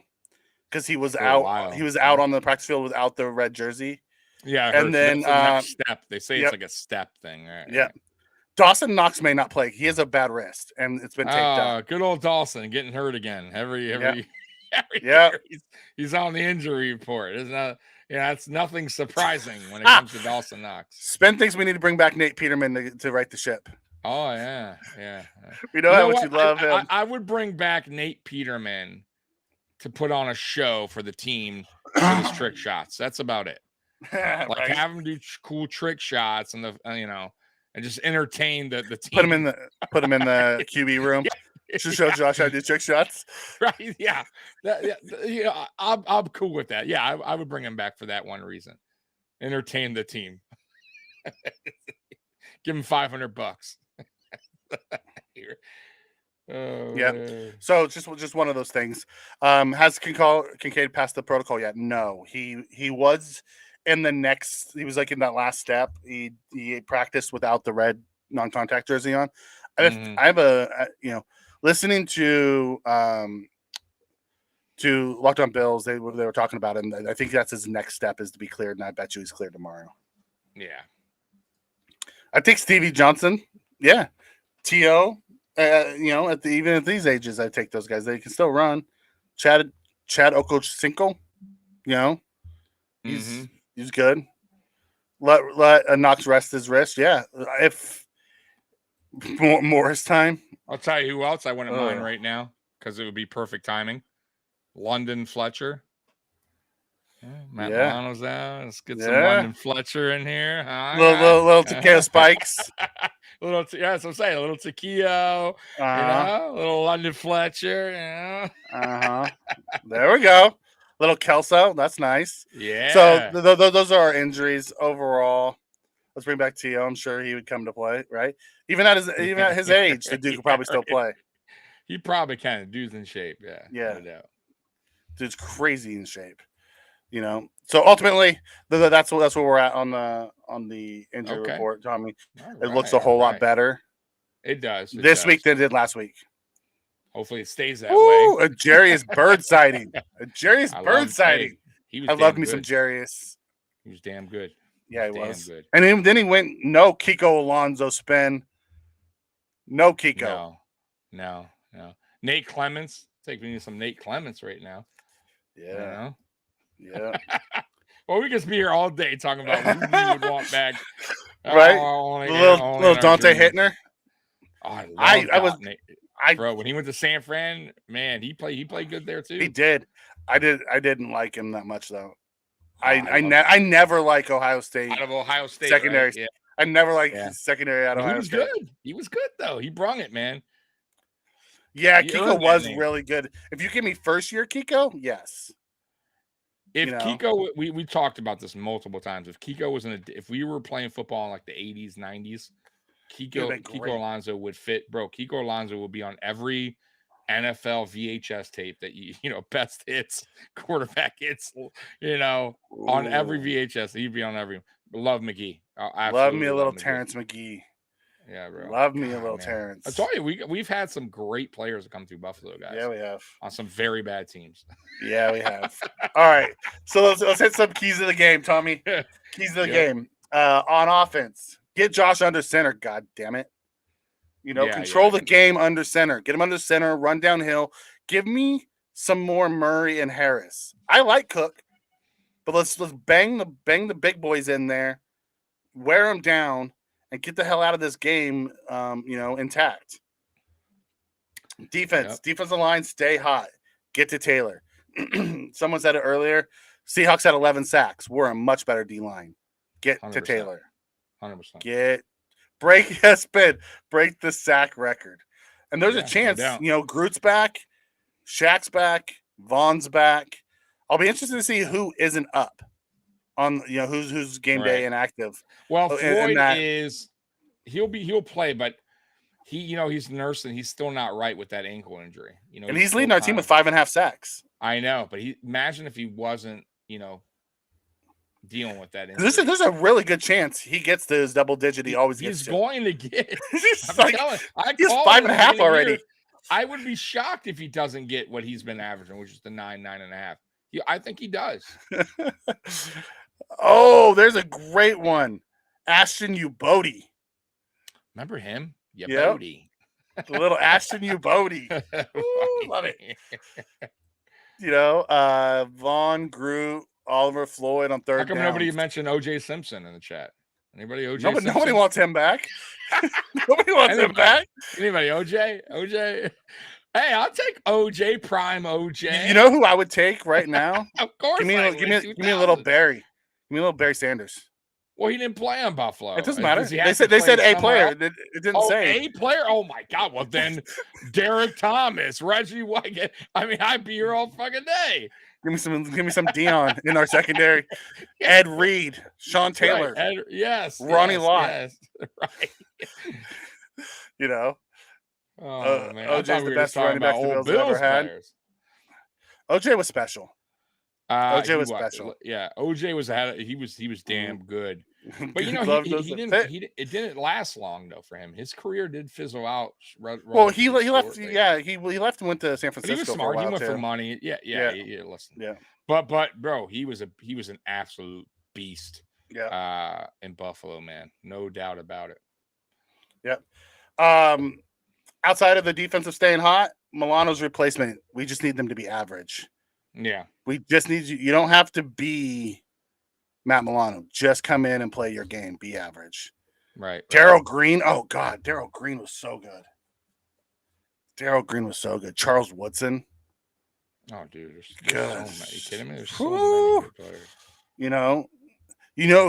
because he was out. He was out on the practice field without the red jersey. Yeah, and then the next step. They say it's like a step thing, right? Yeah. Dawson Knox may not play. He has a bad wrist, and it's been taped up. Good old Dawson getting hurt again. Every year he's on the injury report. It's not, it's nothing surprising when it comes to Dawson Knox. Spen thinks we need to bring back Nate Peterman to right the ship. Oh yeah. We know how much you love him. I would bring back Nate Peterman to put on a show for the team with his trick shots. That's about it. Like have him do cool trick shots and and just entertain the team. Put him in the QB room. To show Josh how to do trick shots. Right. Yeah. I'm cool with that. Yeah, I would bring him back for that one reason. Entertain the team. Give him $500. So just one of those things. Has Kincaid passed the protocol yet? No. He was in the next. He was like in that last step. He practiced without the red non-contact jersey on. I have listening to Locked On Bills. They were talking about him. I think that's his next step is to be cleared, and I bet you he's cleared tomorrow. Yeah. I think Stevie Johnson. Yeah. T.O. Even at these ages, I take those guys. They can still run. Chad Okocinco, he's good. Let Knox rest his wrist. Yeah, if Morris time. I'll tell you who else I wouldn't mind right now because it would be perfect timing. London Fletcher. Matt Milano's out. Let's get some London Fletcher in here. Little Takeo Spikes. That's what I'm saying. A little Takeo, little London Fletcher, There we go. Little Kelso. That's nice. Yeah. So those are our injuries overall. Let's bring back T.O. I'm sure he would come to play, right? Even at his age, the dude could probably still play. He probably can. Dude's in shape. Yeah. Yeah. No doubt. Dude's crazy in shape. So ultimately, that's where we're at on the injury report, Tommy. It looks a whole lot better. It does. This week than it did last week. Hopefully it stays that way. A Jarius Bird sighting. I love me some Jarius. He was damn good. Yeah, he was. Good. And then he went no Kiko Alonso spin. No Kiko. No. Nate Clements. Take me to some Nate Clements right now. Yeah. Yeah. Well, we could be here all day talking about who we would want back. Right? Only little Dante Hittner. Oh, I was Nate. Bro, when he went to San Fran, man, he played good there too. He did. I didn't like him that much though. I never like Ohio State. Out of Ohio State secondary. Right? Yeah. I never liked secondary out of Ohio State. Good. He was good though. He brung it, man. Yeah, Kiko was really good. If you give me first year Kiko, yes. If Kiko, we talked about this multiple times. If Kiko was if we were playing football in like the 80s, 90s, Kiko Alonso would fit, bro. Kiko Alonso would be on every NFL VHS tape that best hits, quarterback hits, on every VHS. He'd be on every. Love McGee. Love me a little Terrence McGee. Yeah, bro. Love me a little Terrence. I told you we've had some great players that come through Buffalo, guys. Yeah, we have. On some very bad teams. Yeah, we have. All right. So let's hit some keys of the game, Tommy. Keys of the game. On offense, get Josh under center. God damn it. Control the game under center. Get him under center. Run downhill. Give me some more Murray and Harris. I like Cook, but let's bang the big boys in there, wear them down, and get the hell out of this game, intact. Defensive line, stay hot. Get to Taylor. Someone said it earlier. Seahawks had 11 sacks. We're a much better D line. Get 100%. To Taylor. 100%. Break the sack record. And there's a chance, Groot's back, Shaq's back, Vaughn's back. I'll be interested to see who isn't up on, who's game day inactive. Well, Floyd he'll play, but he's nursing. He's still not right with that ankle injury. And he's leading our team with 5.5 sacks. I know, but imagine if he wasn't, dealing with that injury. There's a really good chance he gets to his double digit. He always gets. He's going to get. He's 5.5 already. I would be shocked if he doesn't get what he's been averaging, which is the 9.5. I think he does. Oh, there's a great one. Ashton Ubodi. Remember him? Ubodi. The little Ashton Ubodi. Love it. Vaughn, Groot, Oliver, Floyd on third. How come nobody mentioned OJ Simpson in the chat? Anybody OJ? Nobody wants him back. Nobody wants him back. Anybody OJ? Hey, I'll take OJ, prime OJ. You know who I would take right now? Of course. Give me a little Barry. Give me a little Barry Sanders. Well, he didn't play on Buffalo. It doesn't matter. They said A player. It didn't say A player. Oh my God. Well, then Derek Thomas, Reggie White. I mean, I'd be here all fucking day. Give me some Dion in our secondary. Ed Reed, Sean Taylor, right. Ronnie Lott. Yes, right. Oh man, OJ's the best running back the Bills ever had. Players. OJ was special. OJ was special. Yeah, OJ was he was damn good. But it didn't last long though for him. His career did fizzle out. Well, he left. Yeah, he left and went to San Francisco. But he was smart. He went for money. Yeah. Listen. Yeah. But bro, he was an absolute beast. Yeah. In Buffalo, man, no doubt about it. Yep. Outside of the defensive staying hot, Milano's replacement, we just need them to be average. Yeah. We just need you. You don't have to be Matt Milano. Just come in and play your game. Be average. Right. Darrell Green. Oh, God. Darrell Green was so good. Charles Woodson. Oh, dude. Are you kidding me? There's so many good players. You know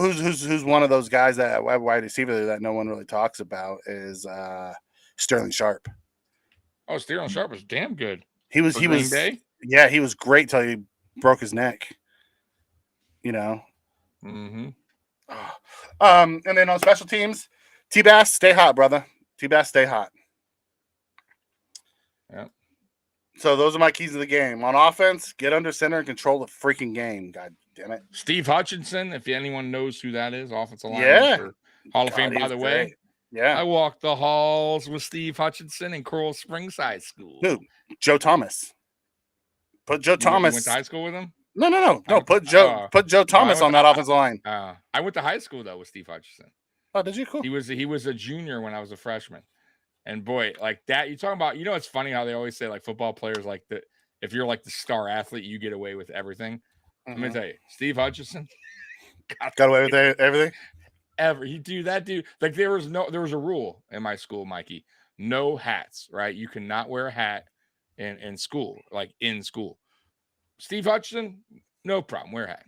who's one of those guys that wide receiver that no one really talks about is Sterling Sharp. Oh, Sterling Sharp was damn good. He was Day? Yeah, he was great till he broke his neck. Mm-hmm. And then on special teams, T-Bass, stay hot, brother. T-Bass, stay hot. Yeah. So those are my keys to the game. On offense, get under center and control the freaking game. God damn it. Steve Hutchinson, if anyone knows who that is, offensive lineman for Hall of Fame, by the way. Yeah. I walked the halls with Steve Hutchinson in Coral Springs High School. Who? Joe Thomas. Put Joe Thomas. You went to high school with him? No. Put Joe Thomas on that offensive line. I went to high school though with Steve Hutchinson. Oh, did you? Cool. He was a junior when I was a freshman. And boy, like that, you talking about, it's funny how they always say like football players, like if you're like the star athlete, you get away with everything. Let me tell you, Steve Hutchinson got away with everything. That dude, like there was a rule in my school, Mikey, no hats, right? You cannot wear a hat in school, like in school. Steve Hutchinson, no problem, wear a hat.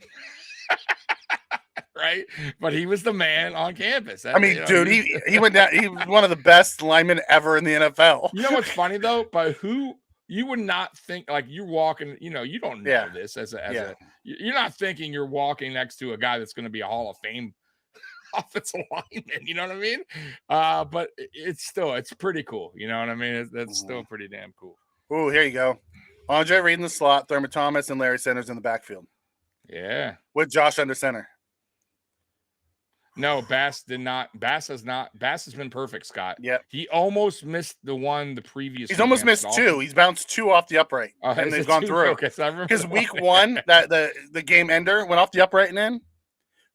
Right? But he was the man on campus. Dude, he went down. He was one of the best linemen ever in the NFL. You know what's funny though? But who you would not think, like you're walking, you don't know this you're not thinking you're walking next to a guy that's going to be a Hall of Fame offensive lineman. You know what I mean? But it's pretty cool. You know what I mean? That's still pretty damn cool. Ooh, here you go. Andre Reed in the slot, Thurman Thomas and Larry Sanders in the backfield. Yeah. With Josh under center. No, Bass did not. Bass has been perfect, Scott. Yeah. He almost missed the previous. He's almost missed two. He's bounced two off the upright. And they've gone through. Because week one, that the game ender went off the upright and in.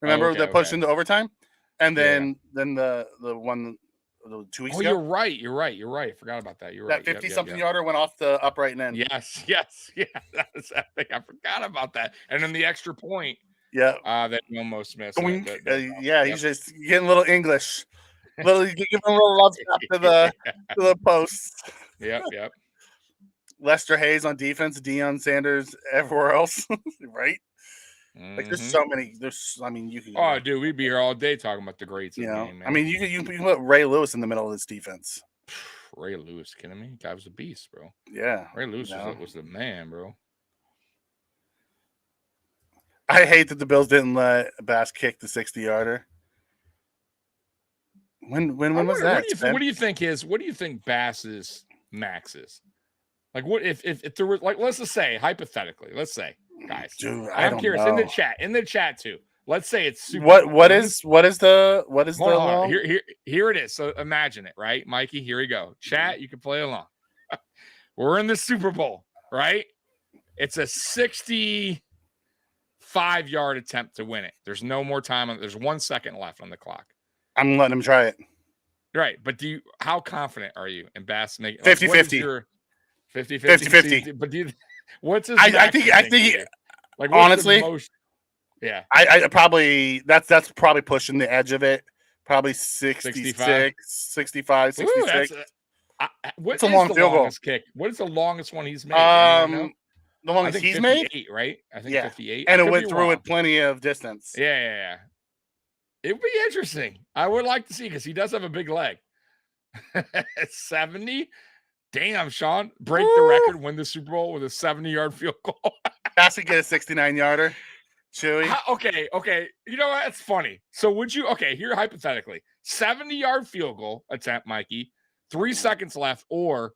Remember they pushed into overtime? And then the one 2 weeks ago. You're right. I forgot about that. You're right. That 50-something yarder went off the upright and in. Yes. Yeah. That's epic. I forgot about that. And then the extra point. Yeah. That he almost missed. He's just getting a little English. Giving a little love tap to the posts. Yep. Lester Hayes on defense, Deion Sanders everywhere else. Right? Like there's so many. You can. Oh, dude, we'd be here all day talking about the greats of the game, man. You can put Ray Lewis in the middle of this defense. Ray Lewis, kidding me? Guy was a beast, bro. Yeah. Ray Lewis was the man, bro. I hate that the Bills didn't let Bass kick the 60-yarder. When was that? What do you think Bass's max is? Like what if there was, like, let's just say hypothetically, guys. Dude, I'm curious know. In the chat too. Let's say it's super. What is the long? Here it is. So imagine it, right, Mikey? Here we go. Chat, you can play along. We're in the Super Bowl, right? It's a 65-yard attempt to win it. There's no more time. There's 1 second left on the clock. I'm letting him try it. Right. But how confident are you in Bass making 50-50? 50-50. But what's his I think like honestly, yeah. I probably that's probably pushing the edge of it. Probably 66, 65, 66. What's a long field goal kick? What is the longest one he's made? The longest he's made, right? I think 58. And it went through with plenty of distance. Yeah. It would be interesting. I would like to see, because he does have a big leg. 70. Damn, Sean, break the record, win the Super Bowl with a 70-yard field goal. Bass could get a 69-yarder. Chewy. Okay. You know what? It's funny. So would you? Okay, here hypothetically, 70-yard field goal attempt, Mikey. 3 seconds left, or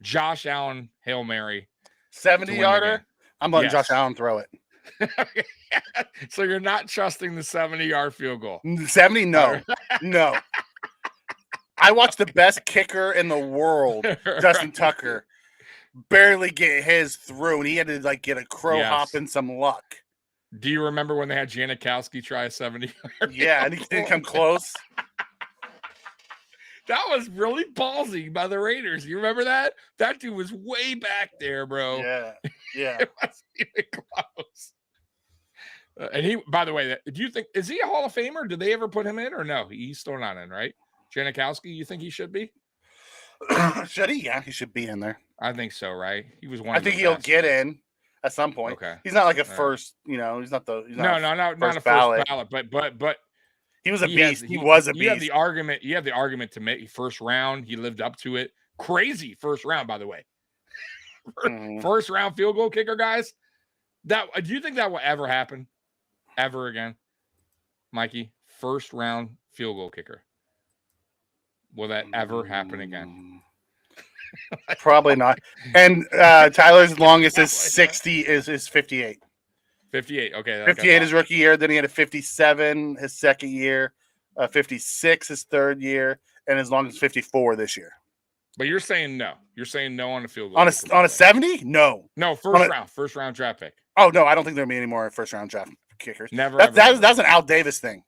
Josh Allen Hail Mary. 70-yarder. I'm letting Josh Allen throw it. So you're not trusting the 70-yard field goal. 70? No. I watched the best kicker in the world, Justin Tucker, barely get his through, and he had to get a crow hop and some luck. Do you remember when they had Janikowski try a 70-yard? Yeah, and he didn't come close. That was really ballsy by the Raiders. You remember that? That dude was way back there, bro. Yeah. It wasn't even close. And he, by the way, do you think, is he a Hall of Famer? Did they ever put him in, or no? He's still not in, right? Janikowski, you think he should be? Should he? Yeah, he should be in there. I think so, right? He was one. I think he'll get in at some point. Okay. He's not like a first, he's not a first ballot. But he was a beast. He was a beast. You have the argument to make first round. He lived up to it. Crazy first round, by the way. First round field goal kicker, guys. Do you think that will ever happen? Ever again? Mikey, first round field goal kicker. Will that ever happen again? Probably not. And Tyler's longest is 60 is 58. 58. Okay. 58 his rookie year. Then he had a 57 his second year, 56 his third year, and as long as 54 this year. But you're saying no. You're saying no on a field goal. On a 70? No. No, first round draft pick. Oh no, I don't think there'll be any more first round draft kickers. Never. That's an Al Davis thing.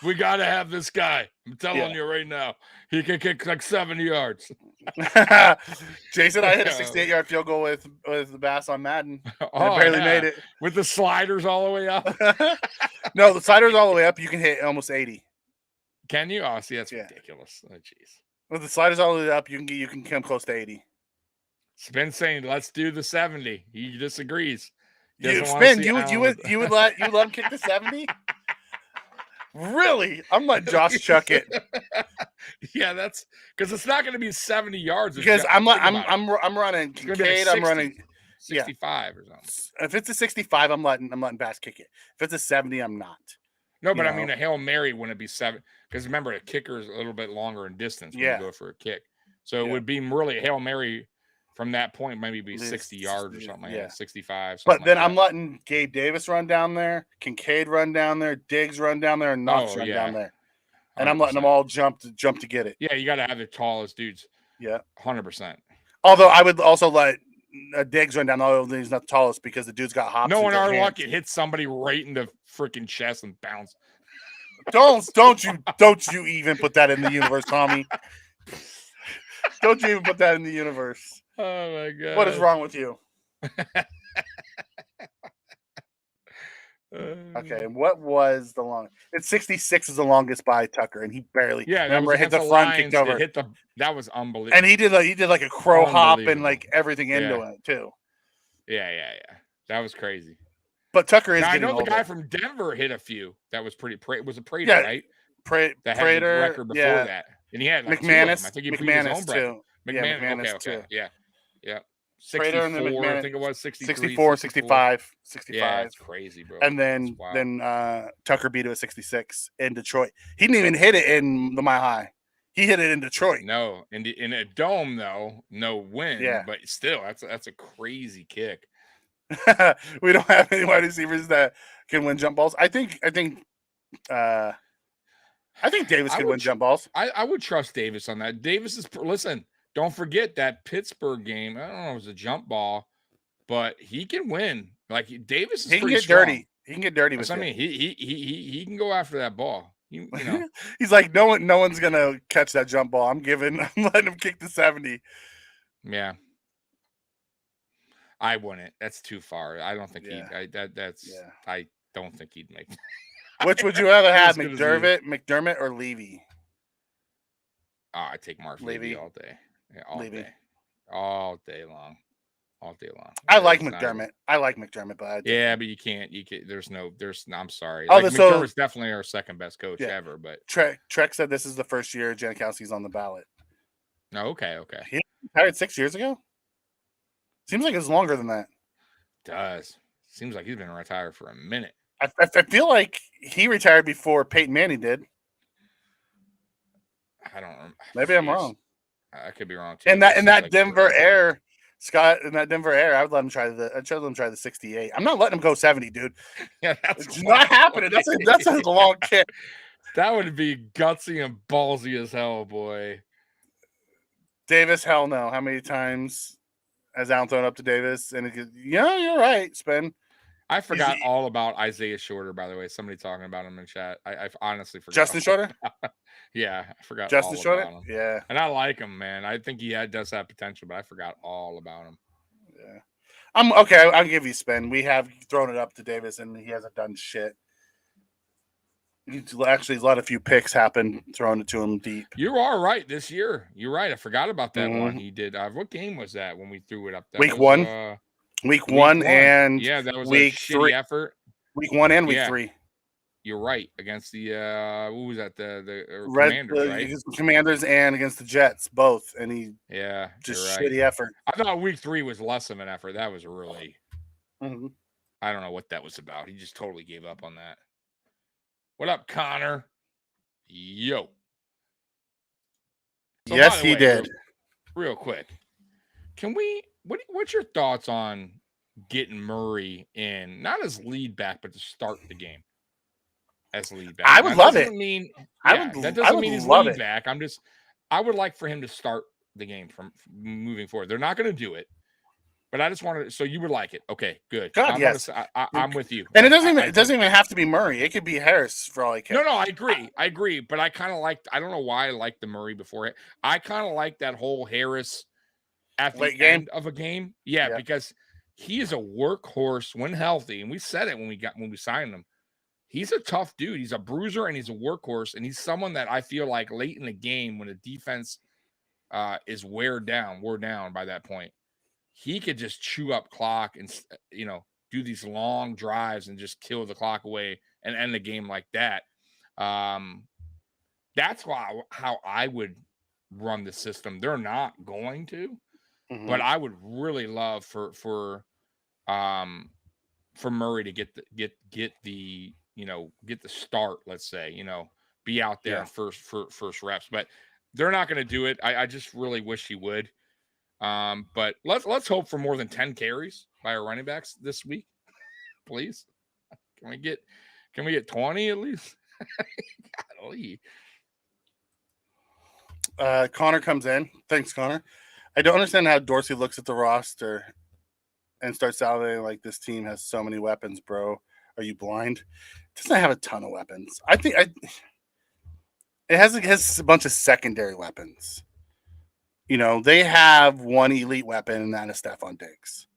We got to have this guy. I'm telling you right now. He can kick like 70 yards. Jason, I hit a 68-yard field goal with the Bass on Madden. I barely made it. With the sliders all the way up? No, the sliders all the way up. You can hit almost 80. Can you? Oh, see, that's ridiculous. Oh, jeez. With the sliders all the way up, you can come close to 80. Spin saying, let's do the 70. He disagrees. Spin, you would let him kick the 70? Really? I'm letting Josh chuck it. Yeah, that's because it's not going to be 70 yards. Because I'm running Kincaid. I'm running 65 or something. If it's a 65, I'm letting Bass kick it. If it's a 70, I'm not. No, but I mean a Hail Mary wouldn't be 7 because remember a kicker is a little bit longer in distance when you go for a kick. So it would be really a Hail Mary from that point, maybe be 60 yards or something like that, 65. But then I'm letting Gabe Davis run down there, Kincaid run down there, Diggs run down there, and Knox run down there. And 100%. I'm letting them all jump to get it. Yeah, you got to have the tallest dudes. Yeah. 100%. Although I would also let Diggs run down, although he's not the tallest because the dude's got hops. No, in our luck, it hits somebody right in the freaking chest and bounce. Don't you even put that in the universe, Tommy. Don't you even put that in the universe. Oh my god! What is wrong with you? Okay, what was the long? It's 66 is the longest by Tucker, and he barely. Yeah, remember it hit the front, kicked over. That was unbelievable. And he did like a crow hop and like everything into it too. Yeah. That was crazy. But Tucker is. Now, getting I know older. the guy from Denver hit a few. That was pretty. Was a Prater, right? That had the record before that, and he had like McManus. I think he McManus too. McManus too. Yeah. 64, I think it was 64, 65. Yeah, it's crazy, bro. And then Tucker beat it at 66 in Detroit. He didn't even hit it in the Mile High. He hit it in Detroit. No, in a dome though, no win. Yeah, but still, that's a crazy kick. We don't have any wide receivers that can win jump balls. I think Davis can win jump balls. I would trust Davis on that. Davis is listen. Don't forget that Pittsburgh game. I don't know if it was a jump ball, but he can win. Like Davis is he can get strong. dirty. He can get dirty with it. I mean, he can go after that ball. You know. He's like, no one's gonna catch that jump ball. I'm letting him kick the 70. Yeah. I wouldn't. That's too far. I don't think I don't think he'd make that. Which would you rather have, McDermott or Levy? Oh, I take Mark Levy all day. Yeah, all day long. I like McDermott. But but you can't. I'm sorry. Oh, McDermott's definitely our second best coach ever. But Trek said this is the first year Janikowski's on the ballot. No, okay. He retired 6 years ago. Seems like it's longer than that. It does. Seems like he's been retired for a minute. I feel like he retired before Peyton Manning did. I don't know. Maybe I'm wrong. I could be wrong too. In that Denver Air, Scott, in that Denver Air, I'd let him try the 68. I'm not letting him go 70, dude. Yeah, it's not happening. That's a long kick. That would be gutsy and ballsy as hell, boy. Davis, hell no. How many times has Allen thrown up to Davis? And you're right, Spin. I forgot all about Isaiah Shorter, by the way. Somebody talking about him in chat. I honestly forgot. Justin Shorter? Yeah, I forgot Justin all Shorter? About him. Yeah. And I like him, man. I think he does have potential, but I forgot all about him. Yeah. I'm okay. I'll give you Spin. We have thrown it up to Davis, and he hasn't done shit. Actually, let a few picks happen, throwing it to him deep. You are right this year. You're right. I forgot about that one he did. What game was that when we threw it up? Week one, and that was week a three. Shitty effort. Week 1 and week 3. You're right. Against the who was that? The Commanders, right? Against the Commanders and against the Jets, both. And he just shitty effort. I thought week 3 was less of an effort. That was really I don't know what that was about. He just totally gave up on that. What up, Connor? Yo. So yes, he did. Real quick. Can we what's your thoughts on getting Murray in, not as lead back, but to start the game as lead back? I would love it. That doesn't mean he's lead back. I would like for him to start the game from moving forward. They're not going to do it, but But I just wanted, so you would like it. Okay, good. God, yes. I'm with you. And it doesn't even have to be Murray. It could be Harris for all I care. No, I agree. But I kind of liked, I don't know why I liked the Murray before it. I kind of like that whole Harris at the end of a game. Yeah, because he is a workhorse when healthy. And we said it when we signed him. He's a tough dude. He's a bruiser and he's a workhorse. And he's someone that I feel like late in the game when the defense is wore down by that point, he could just chew up clock and, do these long drives and just kill the clock away and end the game like that. That's how I would run the system. They're not going to, but I would really love for Murray to get the start. Let's say, be out there first reps, but they're not going to do it. I just really wish he would. But let's hope for more than 10 carries by our running backs this week, please. Can we get 20 at least? Golly. Connor comes in. Thanks, Connor. I don't understand how Dorsey looks at the roster and starts salivating like this team has so many weapons, bro. Are you blind? It doesn't have a ton of weapons. I think it has a bunch of secondary weapons. They have one elite weapon, and that is Stephon Diggs.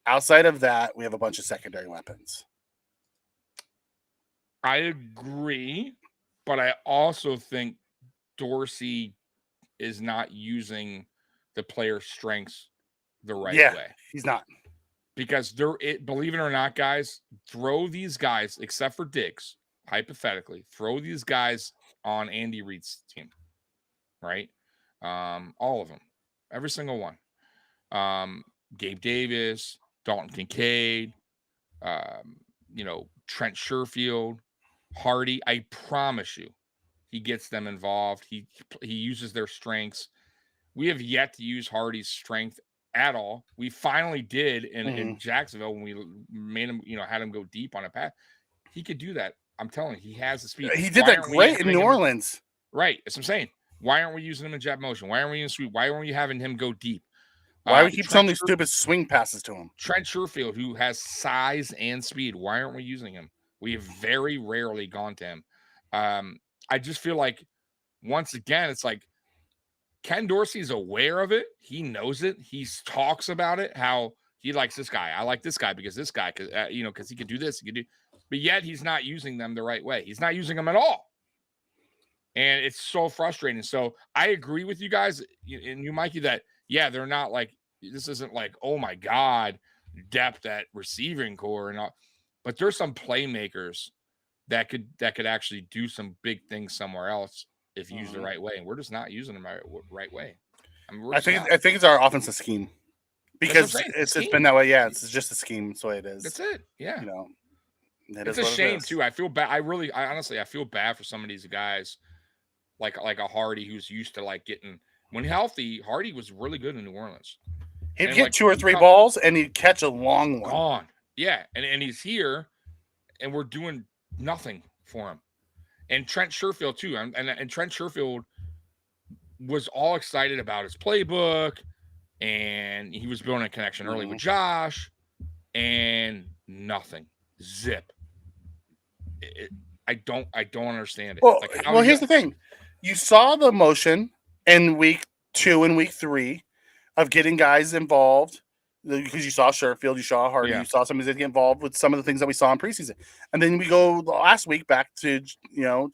Outside of that, we have a bunch of secondary weapons. I agree, but I also think Dorsey is not using the player's strengths the right way. He's not. Because believe it or not, guys, throw these guys, except for Diggs, hypothetically, throw these guys on Andy Reid's team, right? All of them, every single one. Gabe Davis, Dalton Kincaid, Trent Sherfield, Hardy. I promise you, he gets them involved. He uses their strengths. We have yet to use Hardy's strength at all. We finally did in Jacksonville when we made him, had him go deep on a pass. He could do that. I'm telling you, he has the speed. He did that great in New Orleans. Right. That's what I'm saying. Why aren't we using him in jet motion? Why aren't we in sweep? Why aren't we having him go deep? Why do we keep telling these stupid swing passes to him? Trent Sherfield, who has size and speed, why aren't we using him? We have very rarely gone to him. I just feel like, once again, it's like Ken Dorsey's aware of it. He knows it. He talks about it, how he likes this guy. I like this guy because this guy, because he could do this. But yet he's not using them the right way. He's not using them at all. And it's so frustrating. So I agree with you guys and you, Mikey, that, they're not like, this isn't like, oh my God, depth at receiving core and all. But there's some playmakers that could actually do some big things somewhere else if used the right way. And we're just not using them the right way. I think it's our offensive scheme. Because it's been that way. Yeah, it's just a scheme. That's the way it is. That's it. Yeah. It's a shame too. I feel bad. I honestly feel bad for some of these guys, like a Hardy, who's used to getting, when healthy. Hardy was really good in New Orleans. He'd get 2 or 3 balls and he'd catch a long one. Gone. Yeah, and he's here, and we're doing nothing for him. And Trent Sherfield too. And Trent Sherfield was all excited about his playbook, and he was building a connection early with Josh, and nothing. Zip. I don't understand it. Well, here's the thing. You saw the motion in week 2 and week 3 of getting guys involved, because you saw Sherfield, you saw Hardy, you saw somebody that get involved with some of the things that we saw in preseason. And then we go last week back to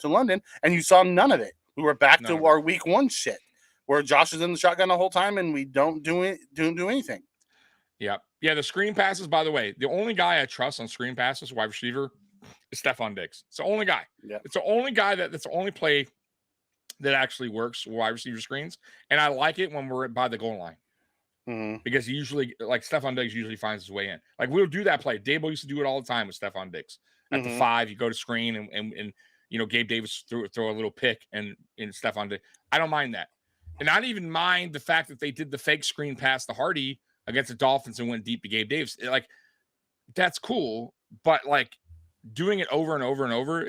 London, and you saw none of it. We were back to our week 1 shit, where Josh is in the shotgun the whole time, and we don't do anything. Yeah. The screen passes, by the way, the only guy I trust on screen passes, wide receiver, is Stephon Diggs. It's the only guy. Yeah. It's the only guy that's the only play that actually works, wide receiver screens. And I like it when we're by the goal line. Because he usually, Stephon Diggs usually finds his way in. We'll do that play. Dabo used to do it all the time with Stephon Diggs. At the 5, you go to screen and Gabe Davis throw a little pick and Stephon Diggs. I don't mind that. And I don't even mind the fact that they did the fake screen pass to Hardy against the Dolphins and went deep to Gabe Davis. That's cool. But doing it over and over and over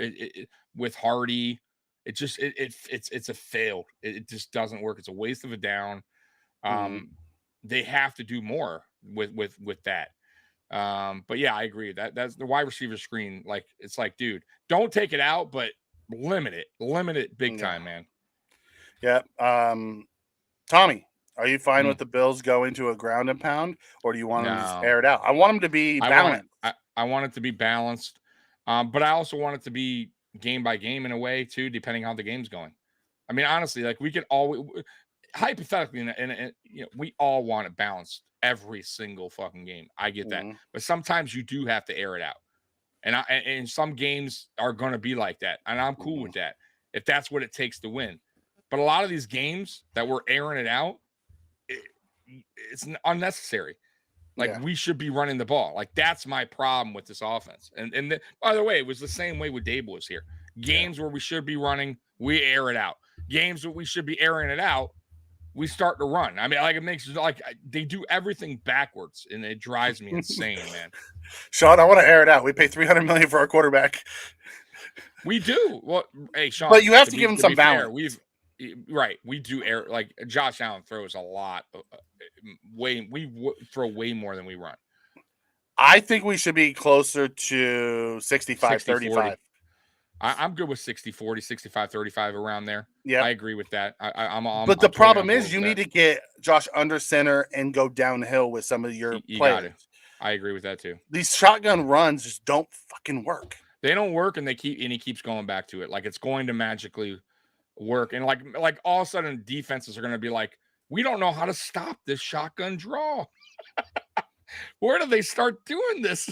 with Hardy, it's a fail. It just doesn't work. It's a waste of a down. they have to do more with that. But yeah, I agree. That's the wide receiver screen. Like, it's like, dude, don't take it out, but limit it big time, man. Yeah. Tommy, are you fine Mm. with the Bills going to a ground and pound, or do you want them to just No. air it out? I want them to be balanced. I want it to be balanced, but I also want it to be game by game in a way too, depending on how the game's going. I mean, honestly, like, we can always hypothetically, and you know, we all want it balanced every single fucking game. I get that, but sometimes you do have to air it out, and some games are going to be like that, and I'm cool with that if that's what it takes to win. But a lot of these games that we're airing it out, it's unnecessary. Like, we should be running the ball. Like, that's my problem with this offense. And by the way, it was the same way with Dable was here. Games where we should be running, we air it out. Games where we should be airing it out, we start to run. I mean, like, it makes, like, they do everything backwards, and it drives me insane, man. Sean, I want to air it out. We pay $300 million for our quarterback. We do. Well, hey, Sean, but you have to give him some balance. We do air, like, Josh Allen throws a lot. We throw way more than we run. I think we should be closer to 65-35. I'm good with 60-40, 65-35 around there. Yeah, I agree with that. But the problem is you need to get Josh under center and go downhill with some of your players. I agree with that too. These shotgun runs just don't fucking work. They don't work, and he keeps going back to it like it's going to magically work. And like all of a sudden defenses are going to be like, we don't know how to stop this shotgun draw. Where do they start doing this?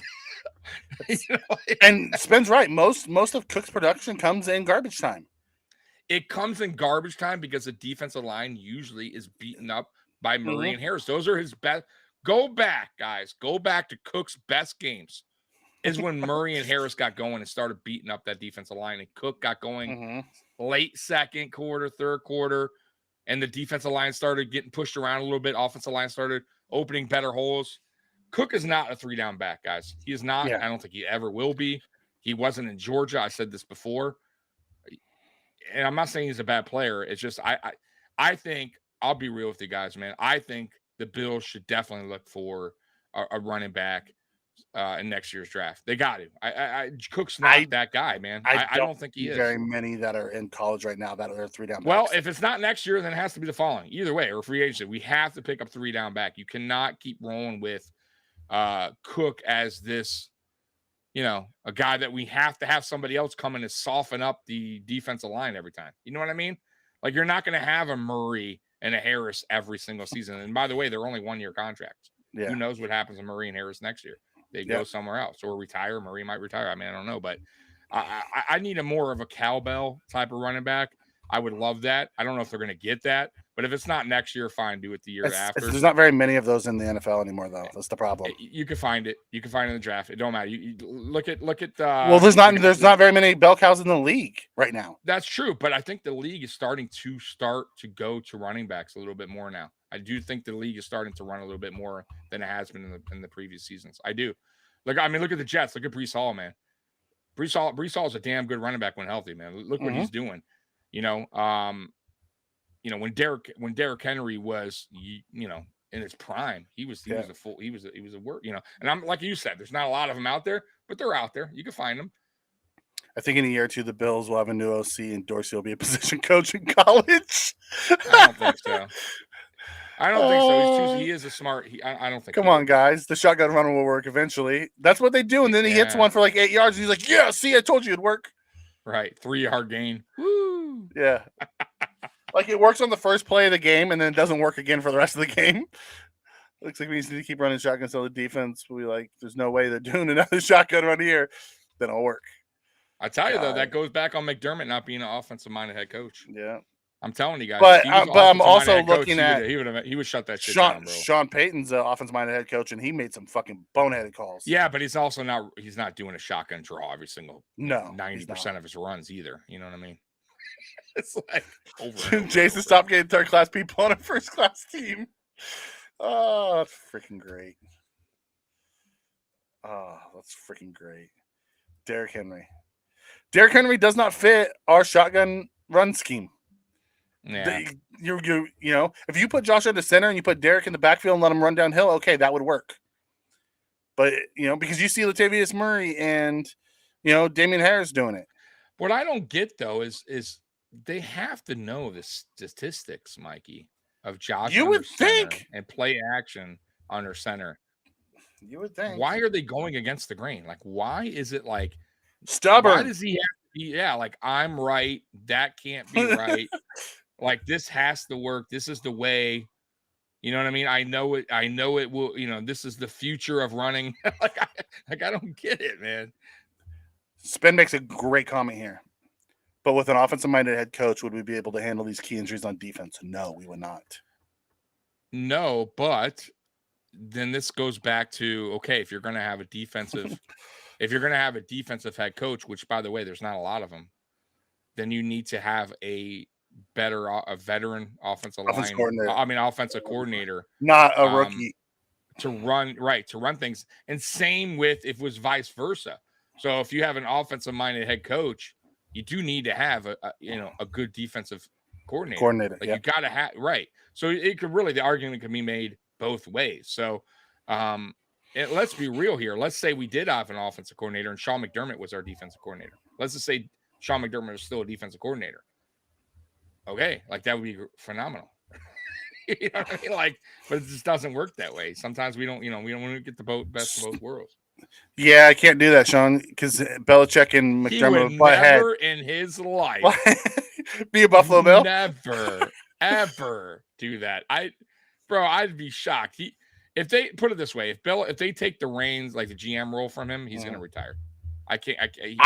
And Spen's right. Most of Cook's production comes in garbage time. It comes in garbage time because the defensive line usually is beaten up by Murray and Harris. Those are his best. Go back, guys. Go back to Cook's best games. Is when Murray and Harris got going and started beating up that defensive line, and Cook got going late second quarter, third quarter, and the defensive line started getting pushed around a little bit. Offensive line started opening better holes. Cook is not a 3-down back, guys. He is not. I don't think he ever will be. He wasn't in Georgia. I said this before. And I'm not saying he's a bad player. It's just I think, I'll be real with you guys, man. I think the Bills should definitely look for a running back in next year's draft. They got to. Cook's not that guy, man. I don't think he is. Very many that are in college right now that are 3-down backs. Well, if it's not next year, then it has to be the following. Either way, or free agency. We have to pick up 3-down back. You cannot keep rolling with Cook as this, a guy that we have to have somebody else come in to soften up the defensive line every time. You know what I mean? Like, you're not going to have a Murray and a Harris every single season. And by the way, they're only 1-year contracts. Who knows what happens to Murray and Harris next year? They go somewhere else or retire. Murray might retire. I mean, I don't know, but I need a more of a cowbell type of running back. I would love that. I don't know if they're going to get that, but if it's not next year, fine. Do it the year after. There's not very many of those in the NFL anymore, though. That's the problem. You can find it. You can find it in the draft. It don't matter. You look at. Well, there's not very many bell cows in the league right now. That's true, but I think the league is starting to go to running backs a little bit more now. I do think the league is starting to run a little bit more than it has been in the previous seasons. I do. Look at the Jets. Look at Breece Hall, man. Breece Hall is a damn good running back when healthy, man. Look what he's doing. When Derrick Henry was, in his prime, he was a work, and I'm like you said, there's not a lot of them out there, but they're out there. You can find them. I think in a year or two, the Bills will have a new OC and Dorsey will be a position coach in college. I don't think so. He is a smart. I don't think. Come on, guys. The shotgun run will work eventually. That's what they do, and then he hits one for like 8 yards, and he's like, "Yeah, see, I told you it'd work." Right, 3-yard gain. Woo! Yeah, like it works on the first play of the game, and then it doesn't work again for the rest of the game. Looks like we need to keep running shotgun, so the defense will be like, "There's no way they're doing another shotgun run here." Then it'll work. I tell you though, that goes back on McDermott not being an offensive-minded head coach. Yeah. I'm telling you guys, but I'm also looking at he would shut that shit down, bro. Sean Payton's an offensive-minded head coach, and he made some fucking boneheaded calls. Yeah, but he's also not. He's not doing a shotgun draw every single 90% of his runs either. You know what I mean? It's like Jason, stop getting third-class people on a first-class team. Oh, that's freaking great. Oh, that's freaking great. Derrick Henry does not fit our shotgun run scheme. Yeah. If you put Josh at the center and you put Derek in the backfield and let him run downhill, okay, that would work. But because you see Latavius Murray and Damian Harris doing it. What I don't get though is they have to know the statistics, Mikey, of Josh You under would center think. and play action under center. You would think. Why are they going against the grain? Like, why is it like stubborn? Why does he have to be? Yeah, like I'm right. That can't be right. Like this has to work. This is the way. You know what I mean? I know it. I know it will. This is the future of running. I don't get it, man. Spin makes a great comment here. But with an offensive-minded head coach, would we be able to handle these key injuries on defense? No, we would not. No, but then this goes back to, okay, if you're going to have a defensive head coach, which by the way, there's not a lot of them, then you need to have a veteran offensive coordinator, not a rookie, to run things. And same with if it was vice versa. So if you have an offensive-minded head coach, you do need to have a good defensive coordinator. Like, yep. You got to have right. So the argument can be made both ways. So let's be real here. Let's say we did have an offensive coordinator and Sean McDermott was our defensive coordinator. Let's just say Sean McDermott is still a defensive coordinator. Okay, like that would be phenomenal. You know what I mean? Like, but it just doesn't work that way. Sometimes we don't want to get the best of both worlds. Yeah, I can't do that, Sean, because Belichick and McDermott would never in his life be a Buffalo Bill. Never, ever do that. I'd be shocked. If they put it this way, if they take the reins, like the GM role from him, he's going to retire. I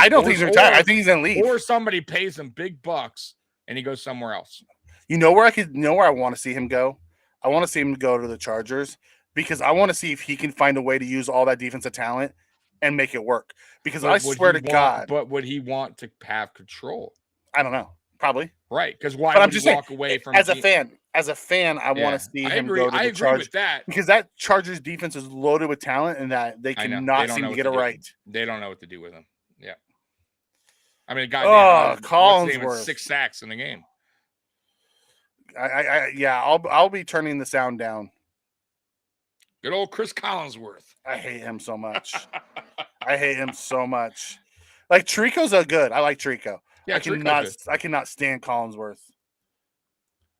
don't think he's retired. I think he's going to leave. Or somebody pays him big bucks and he goes somewhere else. Where I want to see him go? I want to see him go to the Chargers, because I want to see if he can find a way to use all that defensive talent and make it work. Because I swear to God. But would he want to have control? I don't know. Probably. Right. Because why would he walk away from as a fan, I want to see him go to the Chargers. With that. Because that Chargers defense is loaded with talent and that they cannot seem to get it right. They don't know what to do with him. Yeah. I mean, Collinsworth 6 sacks in the game. I'll be turning the sound down. Good old Chris Collinsworth. I hate him so much. Like Trico's good. I like Trico. Yeah, I cannot stand Collinsworth.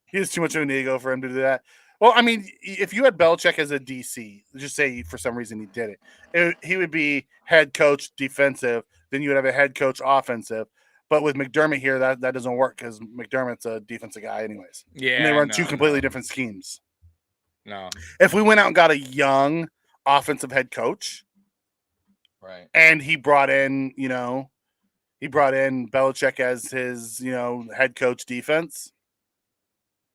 He has too much of an ego for him to do that. Well, I mean, if you had Belichick as a DC, just say for some reason he did it, he would be head coach defensive. Then you would have a head coach offensive. But with McDermott here, that doesn't work because McDermott's a defensive guy anyways. Yeah, and they run two completely different schemes. No. If we went out and got a young offensive head coach, right, and he brought in Belichick as his, head coach defense,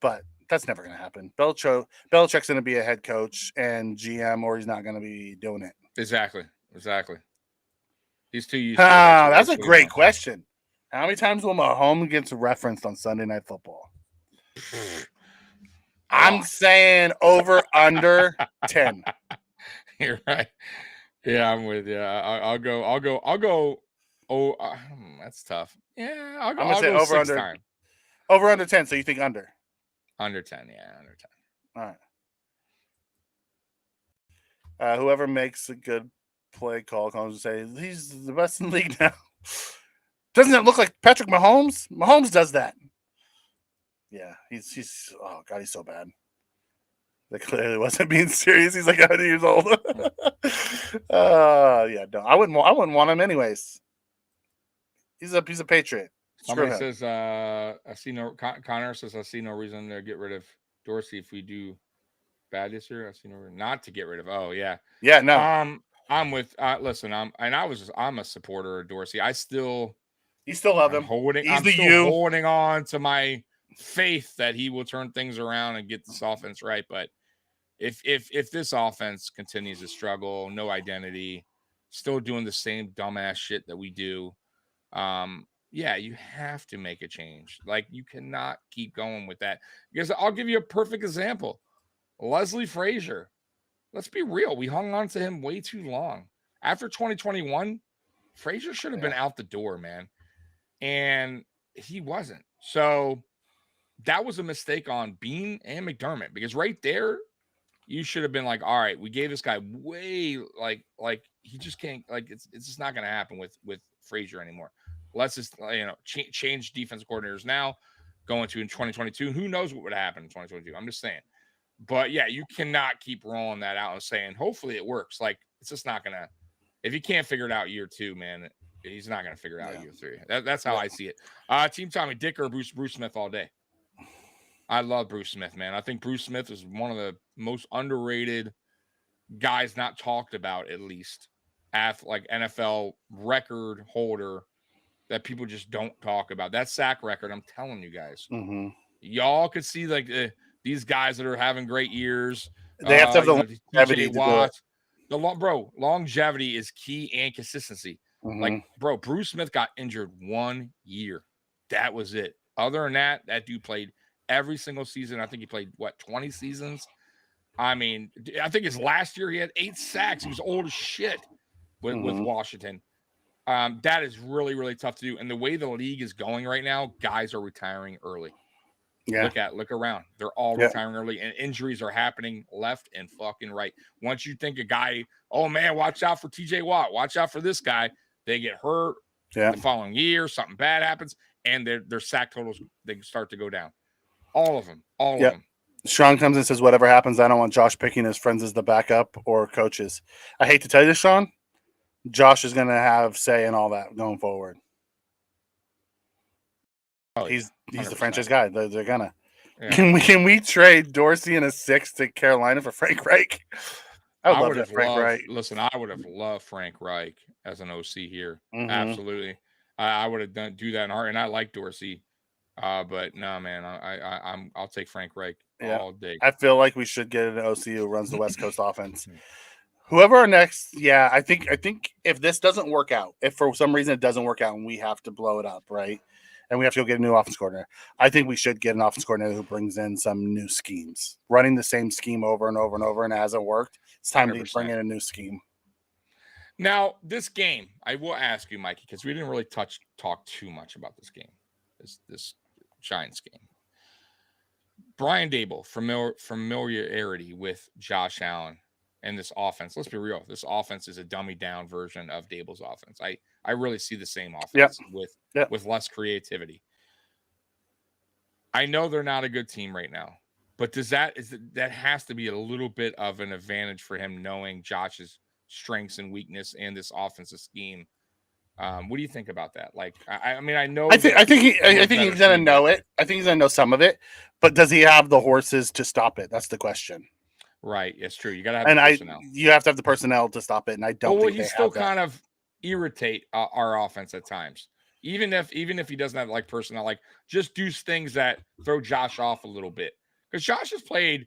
but that's never going to happen. Belichick's going to be a head coach and GM, or he's not going to be doing it. Exactly. He's too used to it. That's a great question. How many times will Mahomes get referenced on Sunday Night Football? I'm saying over under 10. You're right. Yeah, I'm with you. I'll go. Oh, that's tough. Yeah, I'll go say over under time. Over under 10. So you think under? Under 10, yeah, under 10. All right. Whoever makes a good play call comes and say he's the best in the league now. Doesn't it look like Patrick Mahomes? Mahomes does that. Yeah, he's oh god, he's so bad. That clearly wasn't being serious. He's like 100 years old. Yeah, no, I wouldn't want him anyways. He's a Patriot. Somebody says, Connor says, I see no reason to get rid of Dorsey if we do bad this year. I see no reason not to get rid of. Oh yeah, yeah. No, I'm with. Listen, I'm a supporter of Dorsey. You still love him. I'm still holding on to my faith that he will turn things around and get this offense right. But if this offense continues to struggle, no identity, still doing the same dumbass shit that we do, yeah, you have to make a change. Like, you cannot keep going with that. Because I'll give you a perfect example. Leslie Frazier. Let's be real. We hung on to him way too long. After 2021, Frazier should have been out the door, man. And he wasn't. So that was a mistake on Bean and McDermott, because right there, you should have been like, all right, we gave this guy way like he just can't, like it's just not going to happen with Frazier anymore. Let's just change defensive coordinators now, going to in 2022. Who knows what would happen in 2022? I'm just saying. But yeah, you cannot keep rolling that out and saying hopefully it works. Like it's just not gonna. If you can't figure it out year 2, man, he's not gonna figure it out year 3. That's how I see it. Team Tommy, Dick or Bruce Smith all day. I love Bruce Smith, man. I think Bruce Smith is one of the most underrated guys, not talked about, at least, like NFL record holder that people just don't talk about. That sack record, I'm telling you guys. Mm-hmm. Y'all could see like these guys that are having great years. They have to have the longevity TJ Watt. Longevity is key, and consistency. Mm-hmm. Like, bro, Bruce Smith got injured 1 year. That was it. Other than that dude played every single season. I think he played 20 seasons. I mean, I think his last year he had 8 sacks. He was old as shit with Washington. That is really, really tough to do. And the way the league is going right now, guys are retiring early. Yeah. Look around. They're all retiring early, and injuries are happening left and fucking right. Once you think a guy, oh man, watch out for TJ Watt, watch out for this guy, they get hurt. The following year, something bad happens, and their sack totals, they start to go down. All of them. Of them. Sean comes and says, whatever happens, I don't want Josh picking his friends as the backup or coaches. I hate to tell you this, Sean. Josh is going to have say in all that going forward. Oh, he's 100%. the franchise guy. They're gonna. Yeah. Can we trade Dorsey in a 6 to Carolina for Frank Reich? I would love Frank Reich. Listen, I would have loved Frank Reich as an OC here. Mm-hmm. Absolutely, I would have do that in heart. And I like Dorsey, but no, man, I'll take Frank Reich all day. I feel like we should get an OC who runs the West Coast offense. Whoever our next, I think if this doesn't work out, if for some reason it doesn't work out and we have to blow it up, right? And we have to go get a new offense coordinator. I think we should get an offense coordinator who brings in some new schemes. Running the same scheme over and over and over, and it hasn't worked. It's time 100%. To bring in a new scheme. Now, this game, I will ask you, Mikey, because we didn't really talk too much about this game, this Giants game. Brian Daboll, familiarity with Josh Allen and this offense. Let's be real. This offense is a dummied down version of Daboll's offense. I really see the same offense with less creativity. I know they're not a good team right now, but that has to be a little bit of an advantage for him, knowing Josh's strengths and weakness and this offensive scheme. What do you think about that? Like, I mean, I know. I think he's gonna know it. I think he's gonna know some of it, but does he have the horses to stop it? That's the question. Right, it's true. You gotta have the personnel. You have to have the personnel to stop it, and I don't. Well, he still kind of irritate our offense at times. Even if he doesn't have like personnel, like just do things that throw Josh off a little bit, because Josh has played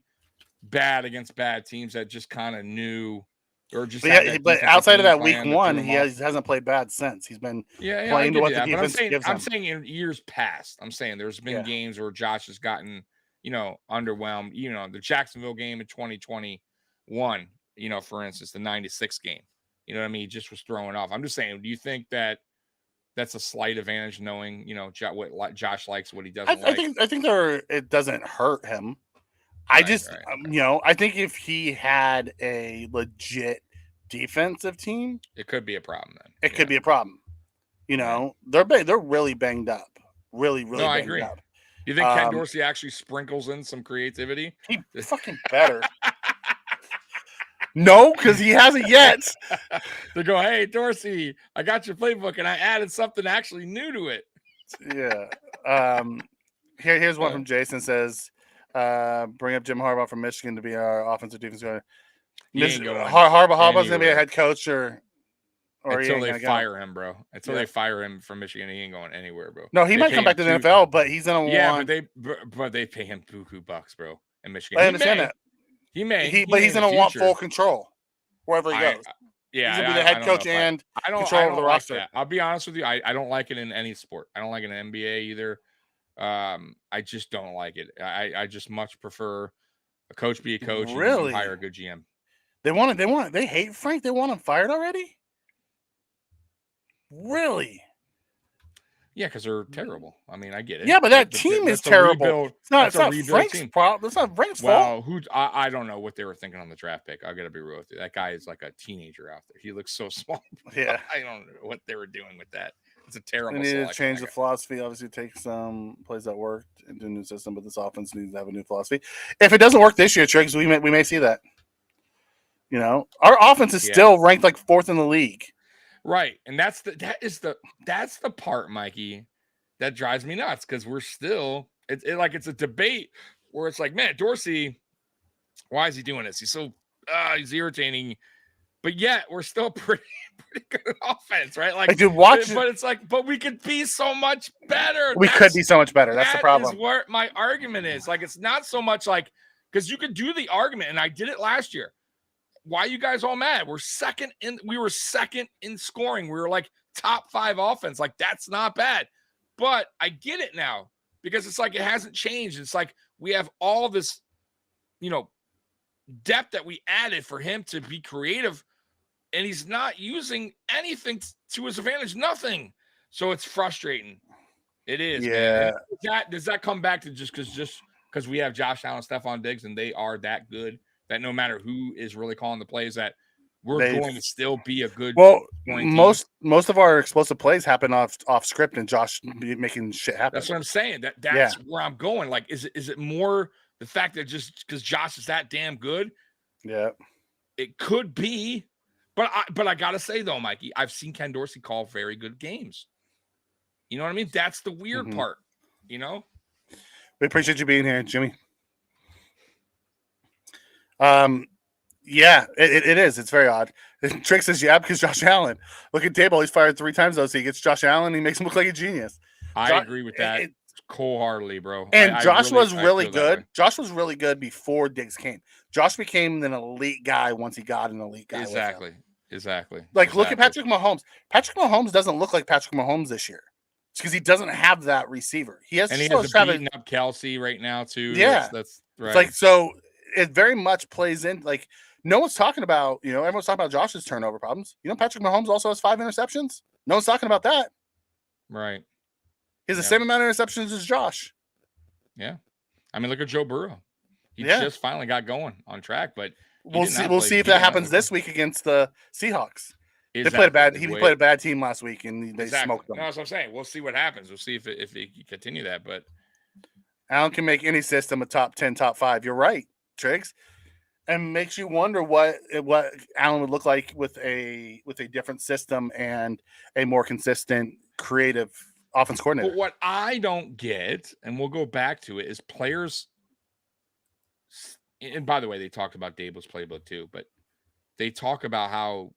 bad against bad teams that just kind of knew. Or just but outside of that week 1, he hasn't played bad since. He's been playing to what the defense gives him. I'm saying in years past, there's been games where Josh has gotten, underwhelmed. The Jacksonville game in 2021, for instance, the 96 game. You know what I mean? He just was throwing off. I'm just saying, do you think that that's a slight advantage, knowing, what Josh likes, what he doesn't like? I think it doesn't hurt him. I think if he had a legit defensive team, it could be a problem. Then it could be a problem. They're really banged up. Really, really. No, I agree. Up. You think Ken Dorsey actually sprinkles in some creativity? He fucking better. No, because he hasn't yet. They go, hey Dorsey, I got your playbook and I added something actually new to it. Yeah. Here's one from Jason. Says, bring up Jim Harbaugh from Michigan to be our offensive defense coordinator. Harbaugh's gonna be a head coach or until they fire him, bro. Until they fire him from Michigan, he ain't going anywhere, bro. No, he might come back to the NFL, but he's gonna want. But they pay him buku bucks, bro. In Michigan, I understand that. But he's gonna want full control wherever he goes. He's gonna be the head coach and control over the roster. That. I'll be honest with you, I don't like it in any sport. I don't like it in NBA either. I just don't like it. I just much prefer a coach be a coach and hire a good GM. They hate Frank. They want him fired already. Really? Yeah, because they're terrible. I mean, I get it. Yeah, but that team is terrible. It's not Frank's problem. It's not Frank's fault. Well, I don't know what they were thinking on the draft pick. I got to be real with you. That guy is like a teenager out there. He looks so small. Yeah. I don't know what they were doing with that. It's a terrible. They need to change the philosophy. Obviously, take some plays that worked into a new system, but this offense needs to have a new philosophy. If it doesn't work this year, Triggs, we may see that. You know, our offense is still ranked like 4th in the league. Right, and that's the part, Mikey, that drives me nuts because we're still it's a debate where it's like, man, Dorsey, why is he doing this? He's irritating, but yet we're still pretty good offense, right? Like, dude, watch, but it's like, but we could be so much better. We could be so much better. That's the problem. Is what my argument is. Like, it's not so much like because you could do the argument, and I did it last year. Why are you guys all mad? We were second in scoring. We were like top 5 offense. Like, that's not bad. But I get it now because it's like it hasn't changed. It's like we have all this, depth that we added for him to be creative, and he's not using anything to his advantage. Nothing. So it's frustrating. It is. Yeah. Man. Does that come back to just because we have Josh Allen, Stephon Diggs, and they are that good? That no matter who is really calling the plays, that we're going to still be a good. Well, most of our explosive plays happen off script and Josh making shit happen. That's what I'm saying. That's where I'm going. Like, is it more the fact that just because Josh is that damn good? Yeah, it could be. But I gotta say though, Mikey, I've seen Ken Dorsey call very good games. You know what I mean? That's the weird part. You know. We appreciate you being here, Jimmy. Yeah, it is. It's very odd. Trick says, yeah, because Josh Allen. Look at Daboll. He's fired 3 times, though, so he gets Josh Allen. He makes him look like a genius. I agree with that wholeheartedly, bro. And Josh was really good. Josh was really good before Diggs came. Josh became an elite guy once he got an elite guy. Exactly. Look at Patrick Mahomes. Patrick Mahomes doesn't look like Patrick Mahomes this year. It's because he doesn't have that receiver. He has beating up Kelsey right now, too. Yeah. That's right. It's like, so it very much plays in, like, no one's talking about, everyone's talking about Josh's turnover problems. Patrick Mahomes also has 5 interceptions. No one's talking about that. Right. He has the same amount of interceptions as Josh. Yeah. I mean, look at Joe Burrow. He just finally got going on track, but we'll see if that happens this week against the Seahawks. Exactly. They played he played a bad team last week and they smoked them. No, that's what I'm saying. We'll see what happens. We'll see if he can continue that, but Allen can make any system a top 10, top 5. You're right, Triggs. And makes you wonder what Allen would look like with a different system and a more consistent, creative offense coordinator. But what I don't get, and we'll go back to it, is players. And by the way, they talked about Daboll's playbook too, but they talk about how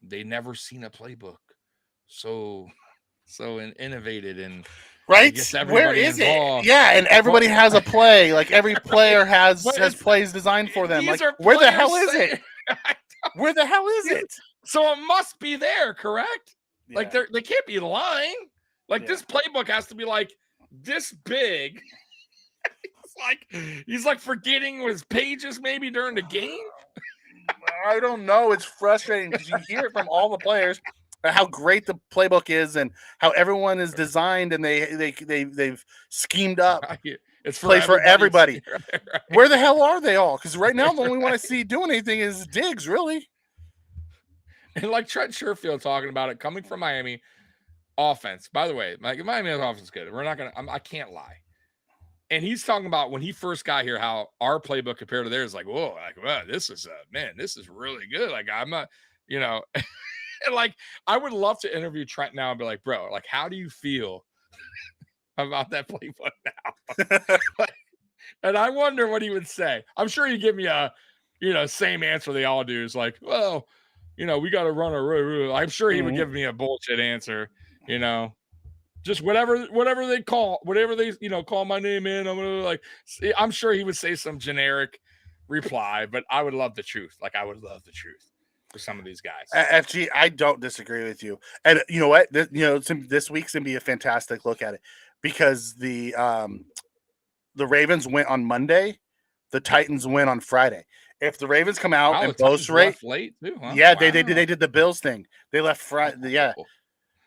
they never seen a playbook so innovated and. Right? Where is it? Yeah, and everybody has a play. Like every player has plays designed for them. Like, where the hell is it? Where the hell is it? So it must be there, correct? Yeah. Like they can't be lying. Like this playbook has to be like this big. He's like forgetting his pages maybe during the game. I don't know. It's frustrating because you hear it from all the players. How great the playbook is and how everyone is designed and they've schemed up it's plays for everybody. Right. Where the hell are they all? Because right now the only one I see doing anything is Diggs, really. And like Trent Sherfield talking about it coming from Miami offense. By the way, Miami offense is good. I can't lie. And he's talking about when he first got here, how our playbook compared to theirs, like, whoa, like, wow, this is this is really good. Like, I'm not, And like, I would love to interview Trent now and be like, bro, like, how do you feel about that playbook now? And I wonder what he would say. I'm sure he'd give me a, same answer they all do. Is like, well, we got to run a rule. I'm sure he would give me a bullshit answer, just whatever they call, whatever they, call my name in. I'm sure he would say some generic reply, but I would love the truth. Like, I would love the truth. For some of these guys. FG, I don't disagree with you. And you know what? This week's gonna be a fantastic look at it because the Ravens went on Monday, the Titans went on Friday. If the Ravens come out and boast rate late too, huh? Yeah, wow. They did the Bills thing. They left Friday. Yeah.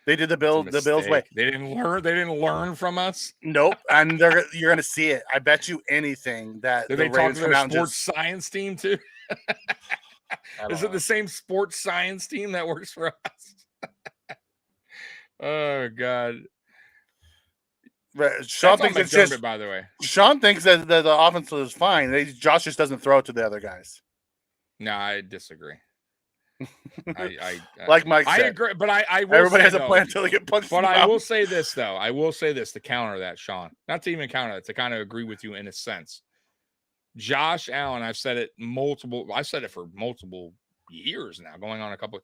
They did the Bills way. They didn't learn. They didn't learn from us. Nope, and you're gonna see it. I bet you anything that Did the they talk Ravens to come their out and sports just. science team too? Is it the same sports science team that works for us? Oh God. Sean That's thinks on it's just. McDermott, by the way. Sean thinks that the offense is fine. Josh just doesn't throw it to the other guys. No, I disagree. Like Mike said, I agree, but I will everybody say, has a plan until they get punched. But I will say this though. I will say this to counter that, Sean. Not to even counter that, to kind of agree with you in a sense. Josh Allen, I've said it for multiple years now, going on a couple.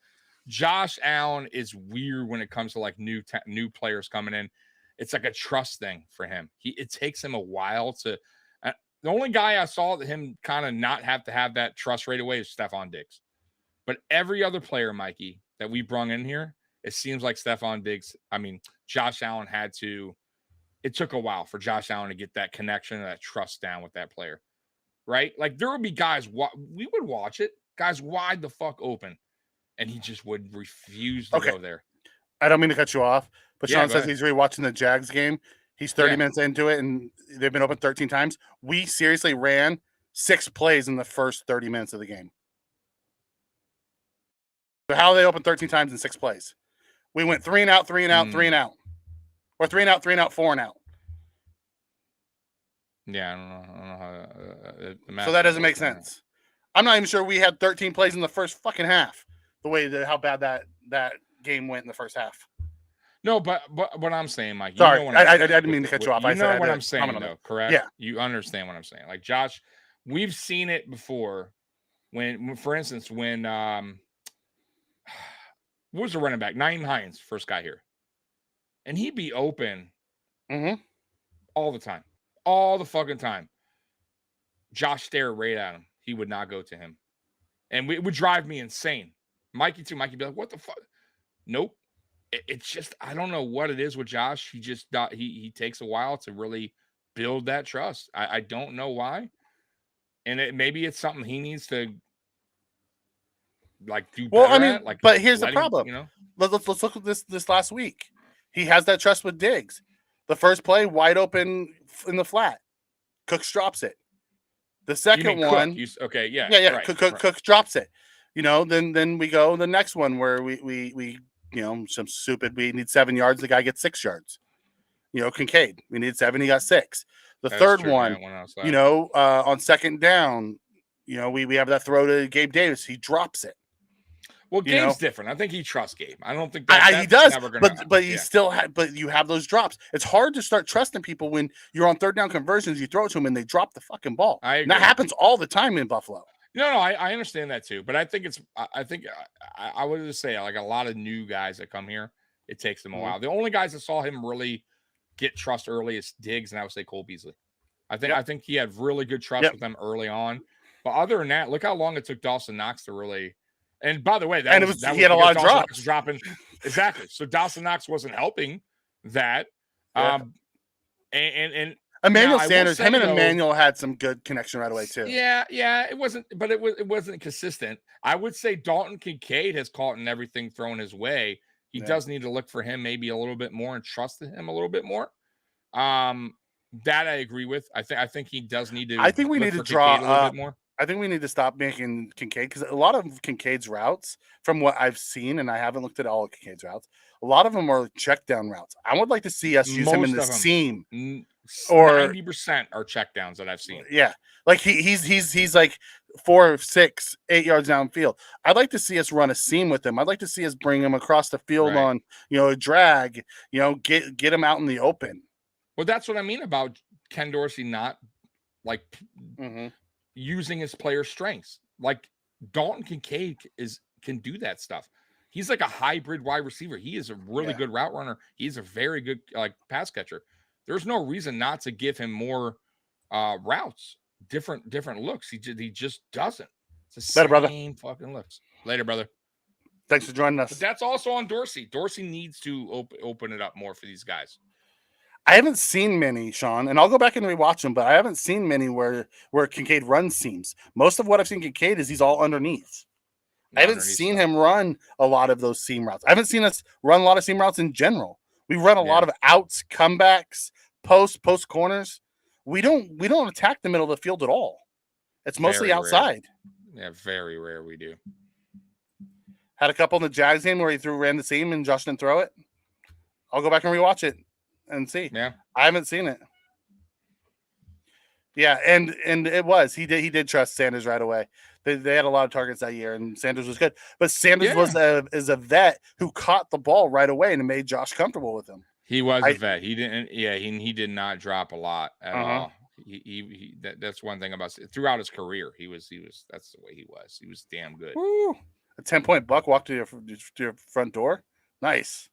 Josh Allen is weird when it comes to like new players coming in. It's like a trust thing for him. It takes him a while to. The only guy I saw that him kind of not have to have that trust right away is Stephon Diggs. But every other player, Mikey, that we brung in here, it seems like Josh Allen it took a while for Josh Allen to get that connection and that trust down with that player, right? Like there would be guys, we would watch it, guys wide the fuck open, and he just would refuse to go there. I don't mean to cut you off, but Sean says ahead. he's rewatching the Jags game. He's 30 minutes into it, and they've been open 13 times. We seriously ran 6 plays in the first 30 minutes of the game. So how are they open 13 times in 6 plays? We went 3 and out, 3 and out, 3 and out. Or 3 and out, 3 and out, 4 and out. Yeah, I don't know how so that doesn't make sense. I'm not even sure we had 13 plays in the first fucking half. How bad that game went in the first half. No, but what I'm saying, Mike. Sorry, I didn't mean to cut you off. You know what I'm saying, though, correct? Yeah. You understand what I'm saying. Like Josh, we've seen it before. When for instance, what was the running back? Naeem Hines, first guy here, and he'd be open all the time, all the fucking time. Josh stared right at him. He would not go to him, and it would drive me insane. Mikey too. Mikey be like, "What the fuck?" Nope. It's just I don't know what it is with Josh. He takes a while to really build that trust. I don't know why, and maybe it's something he needs to like do better. Well, I mean, but here's the problem. Let's look at this last week. He has that trust with Diggs. The first play wide open in the flat, Cooks drops it. The second one, Cook drops it. Then we go the next one where we some stupid. We need 7 yards. The guy gets 6 yards. Kincaid. We need 7. He got 6. That's third true, one. On second down, we have that throw to Gabe Davis. He drops it. Well, Gabe's different. I think he trusts Gabe. I don't think he does. But he still but you have those drops. It's hard to start trusting people when you're on third down conversions. You throw it to them and they drop the fucking ball. And that happens all the time in Buffalo. No, I understand that too, but I think I would just say like a lot of new guys that come here, it takes them a while. The only guys that saw him really get trust early is Diggs, and I would say Cole Beasley. I think he had really good trust with them early on, but other than that, look how long it took Dawson Knox to really. And by the way, he had a lot of drops dropping. Exactly. So Dawson Knox wasn't helping that, and Emmanuel Sanders, him and Emmanuel had some good connection right away too. Yeah, it wasn't consistent. I would say Dalton Kincaid has caught in everything thrown his way. He does need to look for him maybe a little bit more and trust him a little bit more. That I agree with. I think he does need to. I think we need to draw a little bit more. I think we need to stop making Kincaid because a lot of Kincaid's routes, from what I've seen, and I haven't looked at all of Kincaid's routes, a lot of them are check down routes. I would like to see us use him in the seam. Or 90% are checkdowns that I've seen. Yeah, like he's like 4, 6, 8 yards downfield. I'd like to see us run a seam with him. I'd like to see us bring him across the field on a drag. Get him out in the open. Well, that's what I mean about Ken Dorsey not like using his player strengths. Like Dalton Kincaid can do that stuff. He's like a hybrid wide receiver. He is a really good route runner. He's a very good pass catcher. There's no reason not to give him more routes, different looks. He just doesn't. It's the same fucking looks. Later, brother. Thanks for joining us. But that's also on Dorsey. Dorsey needs to open it up more for these guys. I haven't seen many, Sean, and I'll go back and rewatch them, but I haven't seen many where Kincaid runs seams. Most of what I've seen Kincaid is he's all underneath. I haven't seen him run a lot of those seam routes. I haven't seen us run a lot of seam routes in general. We run a lot of outs, comebacks, post corners. We don't attack the middle of the field at all. It's mostly outside. Yeah, very rare we do. Had a couple in the Jags game where he ran the seam and Josh didn't throw it. I'll go back and rewatch it and see. Yeah, I haven't seen it. Yeah, and it was he did trust Sanders right away. They had a lot of targets that year, and Sanders was good. But Sanders is a vet who caught the ball right away and made Josh comfortable with him. He was a vet. He didn't. Yeah, he did not drop a lot at all. That's one thing about throughout his career. He was. That's the way he was. He was damn good. Woo. A 10-point buck walked to your front door. Nice,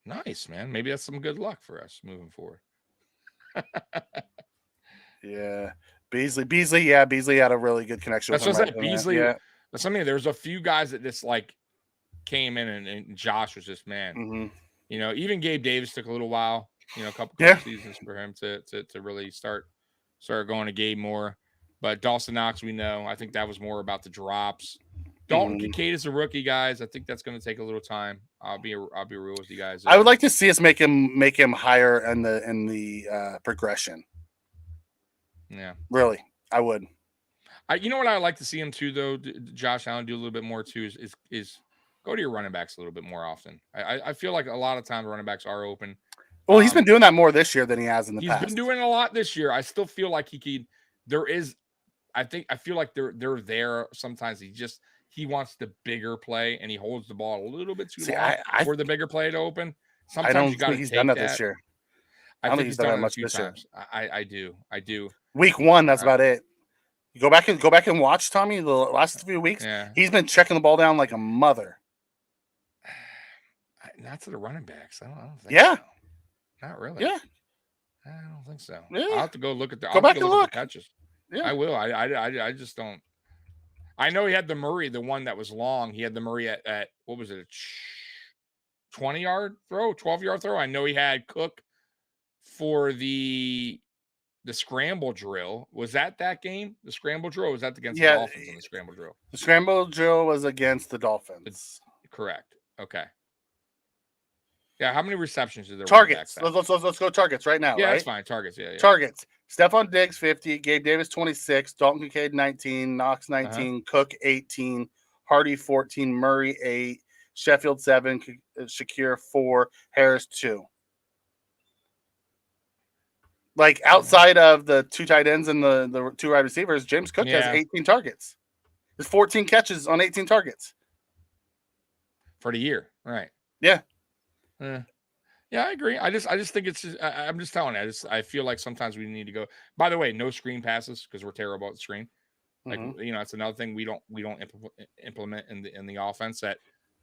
man. Maybe that's some good luck for us moving forward. Yeah, Beasley. Yeah, Beasley had a really good connection. That's what I said. Beasley. Yeah. That's something. There's a few guys that just like came in, and Josh was just man. Mm-hmm. You know, even Gabe Davis took a little while. You know, a couple seasons for him to really start going to Gabe more. But Dawson Knox, we know. I think that was more about the drops. Dalton Kincaid is a rookie, guys. I think that's going to take a little time. I'll be real with you guys. I would like to see us make him higher in the progression. Yeah, really, I would. You know what I would like to see him too, though. Josh Allen do a little bit more too. Is go to your running backs a little bit more often. I feel like a lot of times running backs are open. Well, he's been doing that more this year than he has in the past. He's been doing a lot this year. I still feel like I feel like they're there sometimes. He wants the bigger play, and he holds the ball a little bit too long for the bigger play to open. Sometimes I don't you got to he's take done that that this year. I think he's done that much a few this year. times. I do. Week 1, that's about it. You go back and watch Tommy the last few weeks. Yeah. He's been checking the ball down like a mother. Not to the running backs. I don't think Yeah. so. Not really. Yeah. I don't think so. Yeah. I'll have to go look at Go back and look. At the catches. Yeah. I will. I just don't. I know he had the Murray, the one that was long. He had the Murray at what was it, a 20-yard throw, 12-yard throw. I know he had Cook for the scramble drill. Was that game? The scramble drill? Or was that against the Dolphins in the scramble drill? The scramble drill was against the Dolphins. Correct. Okay. Yeah, how many receptions did there? Targets. Let's go targets right now. Yeah, right? That's fine. Targets. Yeah. Targets. Stephon Diggs 50, Gabe Davis 26, Dalton Kincaid 19, Knox 19, Cook 18, Hardy 14, Murray 8, Sheffield 7, Shakir 4, Harris 2. Like outside of the 2 tight ends and the 2 wide receivers, James Cook has 18 targets. There's 14 catches on 18 targets for the year. Right. Yeah. Yeah, I agree. I just think it's. I'm just telling you. I feel like sometimes we need to go. By the way, no screen passes because we're terrible at the screen. Like that's another thing we don't implement in the offense that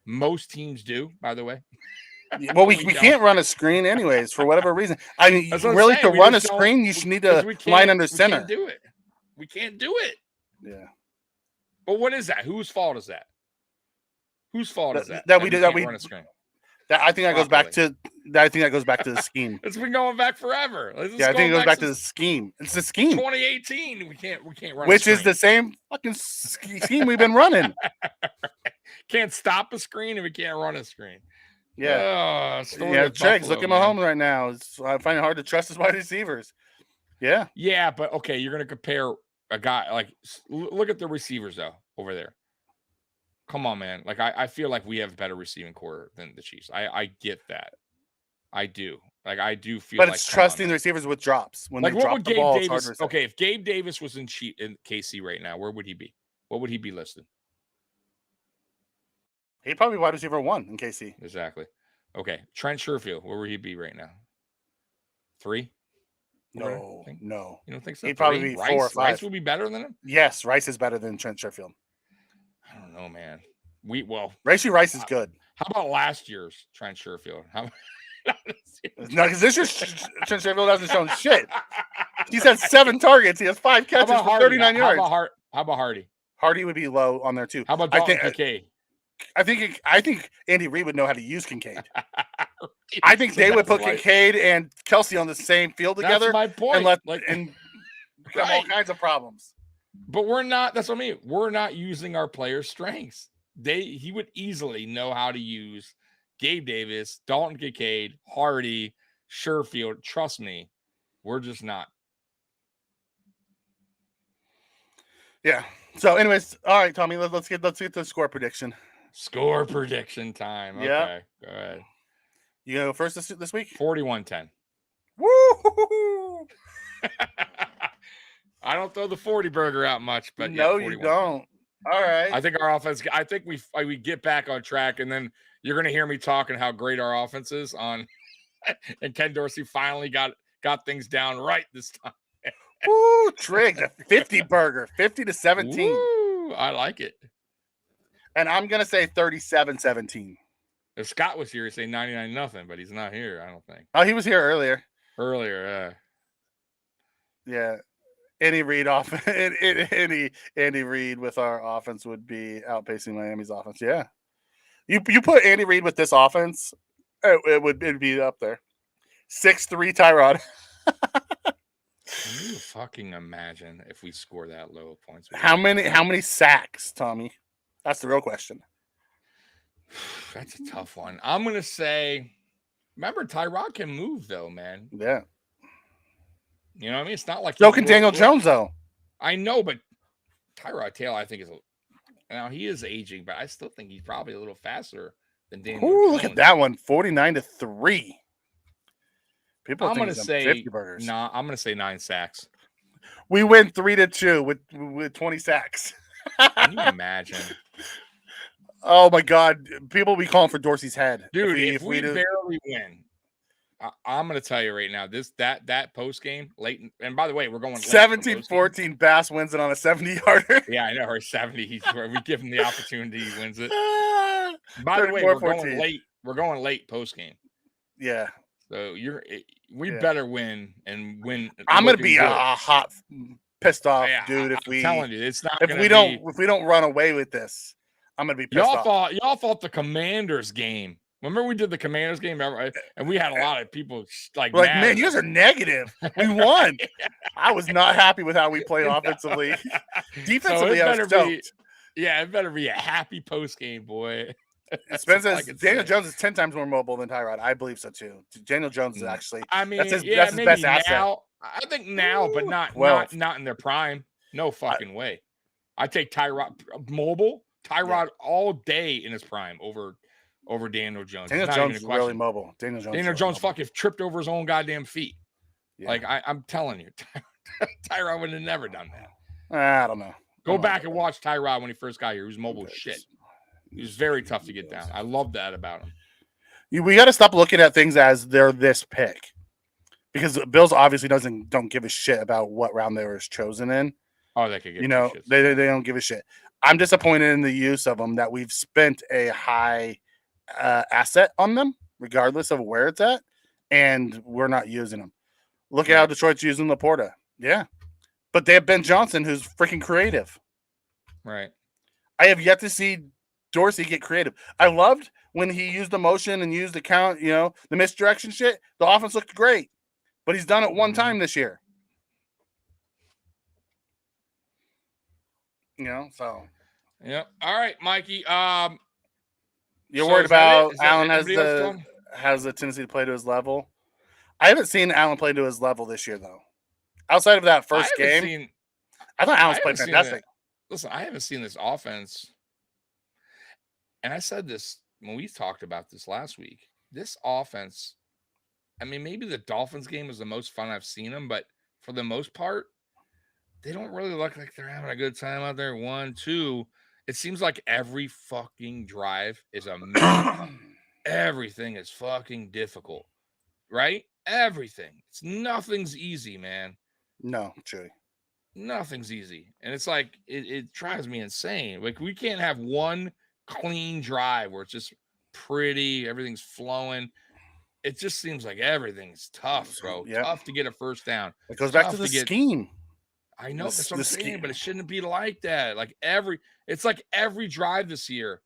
most teams do. By the way. Well, we can't run a screen anyways for whatever reason. I mean, really, to run a screen, you should need to line under center. We can't do it. Yeah. But what is that? Whose fault is that? Whose fault is that? That we run a screen. I think that goes back to. I think that goes back to the scheme. It's been going back forever. I think it goes back to the scheme. It's the scheme. 2018. We can't run. Which is the same fucking scheme we've been running. Can't stop a screen if we can't run a screen. Yeah. Checks. Look at Mahomes right now. I find it hard to trust his wide receivers. Yeah. Yeah, but okay, you're gonna compare a guy like look at the receivers though over there. Come on, man. Like I feel like we have a better receiving core than the Chiefs. I get that. I do. Like I do feel but it's trusting the receivers with drops. When like they drop the ball, Davis, it's hard to okay, if Gabe Davis was in KC right now, where would he be? What would he be listed? He'd probably be wide receiver 1 in KC. Exactly. Okay. Trent Sherfield, where would he be right now? 3? No. You don't think so? He'd probably be 4 or 5. Rice would be better than him? Yes, Rice is better than Trent Sherfield. I don't know, man. Rice is good. How about last year's Trent Sherfield? No, because this year's Trent Sherfield hasn't shown shit. He's had 7 targets. He has 5 catches for 39 yards. How about Hardy? Hardy would be low on there too. How about Dalton Kincaid? I think Andy Reid would know how to use Kincaid. I think they would put Kincaid and Kelsey on the same field together. That's my point. And have all kinds of problems. But we're not. That's what I mean. We're not using our players' strengths. He would easily know how to use Gabe Davis, Dalton Kincaid, Hardy, Sherfield. Trust me, we're just not. Yeah. So, anyways, all right, Tommy. Let's get to the score prediction. Score prediction time. Yeah. Okay, go ahead. You gonna go first this week? 41-10. Woo! I don't throw the 40 burger out much, but no, yeah, you don't. All right. I think our offense. I think we get back on track, and then you're going to hear me talking how great our offense is on. And Ken Dorsey finally got things down right this time. Woo! Trig, a 50 burger, 50-17. Woo, I like it. And I'm gonna say 37-17. If Scott was here, he'd say 99-0, but he's not here. I don't think. Oh, he was here earlier. Yeah. Any Reid any Andy Reid with our offense would be outpacing Miami's offense. Yeah, you put Andy Reid with this offense, it'd be up there. 6'3" Tyrod. Can you fucking imagine if we score that low of points? How many sacks, Tommy? That's the real question. That's a tough one. I'm gonna say, remember Tyrod can move though, man. Yeah. You know what I mean? It's not like so can Daniel Jones, though. I know, but Tyrod Taylor, I think, now he is aging, but I still think he's probably a little faster than Daniel Jones. Look at that one, 49-3. People I'm think gonna say 50 burgers. Nah, I'm gonna say 9 sacks. We win 3-2 with 20 sacks. Can you imagine? Oh my God! People be calling for Dorsey's head, dude. If we barely win, I'm going to tell you right now, that post game late, and by the way, we're going 17-14. Bass wins it on a 70-yarder. Yeah, I know. Or 70. We give him the opportunity, he wins it. By the way, we're going late. We're going late post game. Yeah. So we better win and win. I'm going to be a hot, pissed off dude if I'm telling you, it's not. If we don't run away with this, I'm going to be pissed off. Y'all thought the Commanders game. Remember we did the Commanders game, and we had a lot of people like man, you guys are negative. We won. I was not happy with how we played offensively. Defensively, I was stoked. It better be a happy post game, boy. Daniel Jones is 10 times more mobile than Tyrod. I believe so too. Daniel Jones is actually. I mean, that's his best asset. I think now, but not in their prime. No fucking way. I take Tyrod all day in his prime over Daniel Jones. Daniel Jones is really mobile. Daniel Jones fucking tripped over his own goddamn feet. Yeah. Like I'm telling you, Tyrod would have never done that. I don't know. Go back and watch Tyrod when he first got here. He was mobile as shit. He was very tough to get down. I love that about him. We got to stop looking at things as they're this pick, because Bills obviously don't give a shit about what round they were chosen in. Oh, they could get they don't give a shit. I'm disappointed in the use of them, that we've spent a high asset on them, regardless of where it's at, and we're not using them. Look at how Detroit's using Laporta. Yeah. But they have Ben Johnson, who's freaking creative. Right. I have yet to see Dorsey get creative. I loved when he used the motion and used the count, the misdirection shit. The offense looked great. But he's done it one time this year. So. Yeah. All right, Mikey. You're worried about Allen has the tendency to play to his level? I haven't seen Allen play to his level this year, though. Outside of that first game, I thought Allen's played fantastic. Listen, I haven't seen this offense. And I said this when we talked about this last week. This offense, I mean, maybe the Dolphins game was the most fun I've seen them, but for the most part, they don't really look like they're having a good time out there. 1, 2. It seems like every fucking drive is a mess. Everything is fucking difficult, right? Everything. Nothing's easy, man. No, true. Nothing's easy. And it's like, it drives me insane. Like, we can't have one clean drive where it's just pretty, everything's flowing. It just seems like everything's tough, bro. Yep. Tough to get a first down. It goes back to the scheme. I know that's what I'm saying, but it shouldn't be like that. Like it's like every drive this year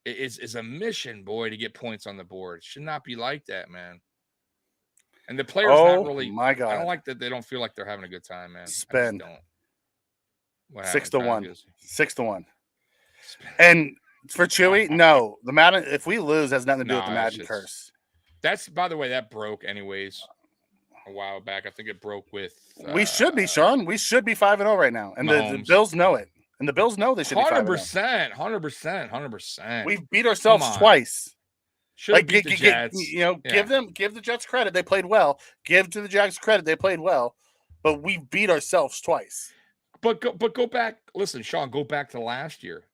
is a mission, boy, to get points on the board. It should not be like that, man. And the players not really. My God. I don't like that they don't feel like they're having a good time, man. Spend. What 6-1. 6-1. And for Chewy, no. The Madden, if we lose, has nothing to do with the Madden curse. That's, by the way, that broke anyways a while back. I think it broke with. We should be, Sean. We should be 5-0 right now. And the Bills know it. And the Bills know they should be 5-0. 100%. We've beat ourselves twice. Should beat the Jets. Give the Jets credit. They played well. Give to the Jags credit. They played well. But we beat ourselves twice. But go back. Listen, Sean, go back to last year.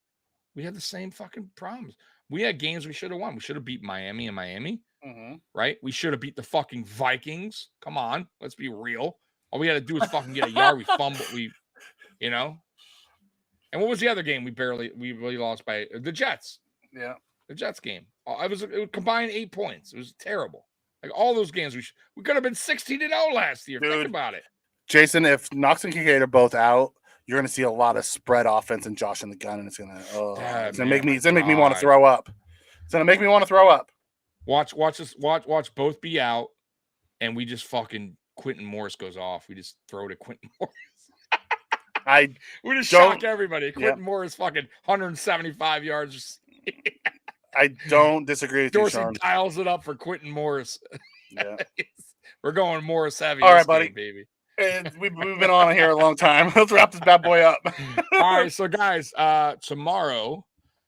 We had the same fucking problems. We had games we should have won. We should have beat Miami and Miami, right? We should have beat the fucking Vikings. Come on, let's be real. All we had to do was fucking get a yard. We fumbled. And what was the other game we really lost by? The Jets. Yeah, the Jets game. It was combined 8 points. It was terrible. Like all those games, we could have been 16-0 last year. Dude, think about it, Jason. If Knox and Kincaid are both out, you're going to see a lot of spread offense and Josh in the gun, and it's going to make me want to throw up. It's going to make me want to throw up. Watch both be out, and we just fucking Quentin Morris goes off. We just throw to Quentin Morris. We just shock everybody. Quentin Morris fucking 175 yards. I don't disagree with Dorsey you, Sean. dials it up for Quentin Morris. Yeah. We're going Morris heavy. All right, buddy. Baby. And we've been on here a long time. Let's wrap this bad boy up. All right, so guys, tomorrow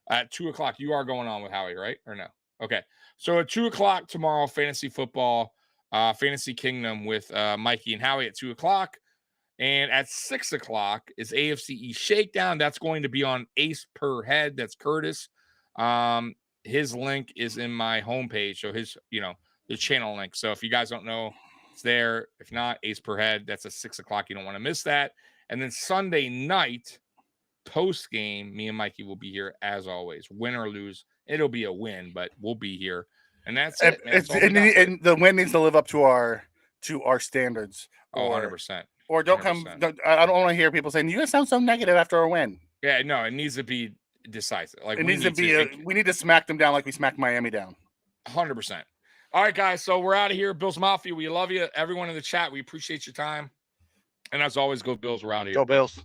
at 2:00, you are going on with Howie, right? Or no? Okay. So at 2:00 tomorrow, fantasy football, Fantasy Kingdom with Mikey and Howie at 2:00. And at 6:00 is AFC East Shakedown. That's going to be on Ace Per Head. That's Curtis. His link is in my homepage. So the channel link. So if you guys don't know, it's there. If not, Ace Per Head. That's at 6:00. You don't want to miss that. And then Sunday night, post game, me and Mikey will be here as always. Win or lose, it'll be a win, but we'll be here. And that's it. And the win needs to live up to our standards. 100%. Or don't 100%. Come. I don't want to hear people saying you guys sound so negative after a win. Yeah, no, it needs to be decisive. Like we need to smack them down like we smacked Miami down. 100%. All right, guys. So we're out of here. Bills Mafia. We love you. Everyone in the chat, we appreciate your time. And as always, go Bills. We're out of here. Go Bills.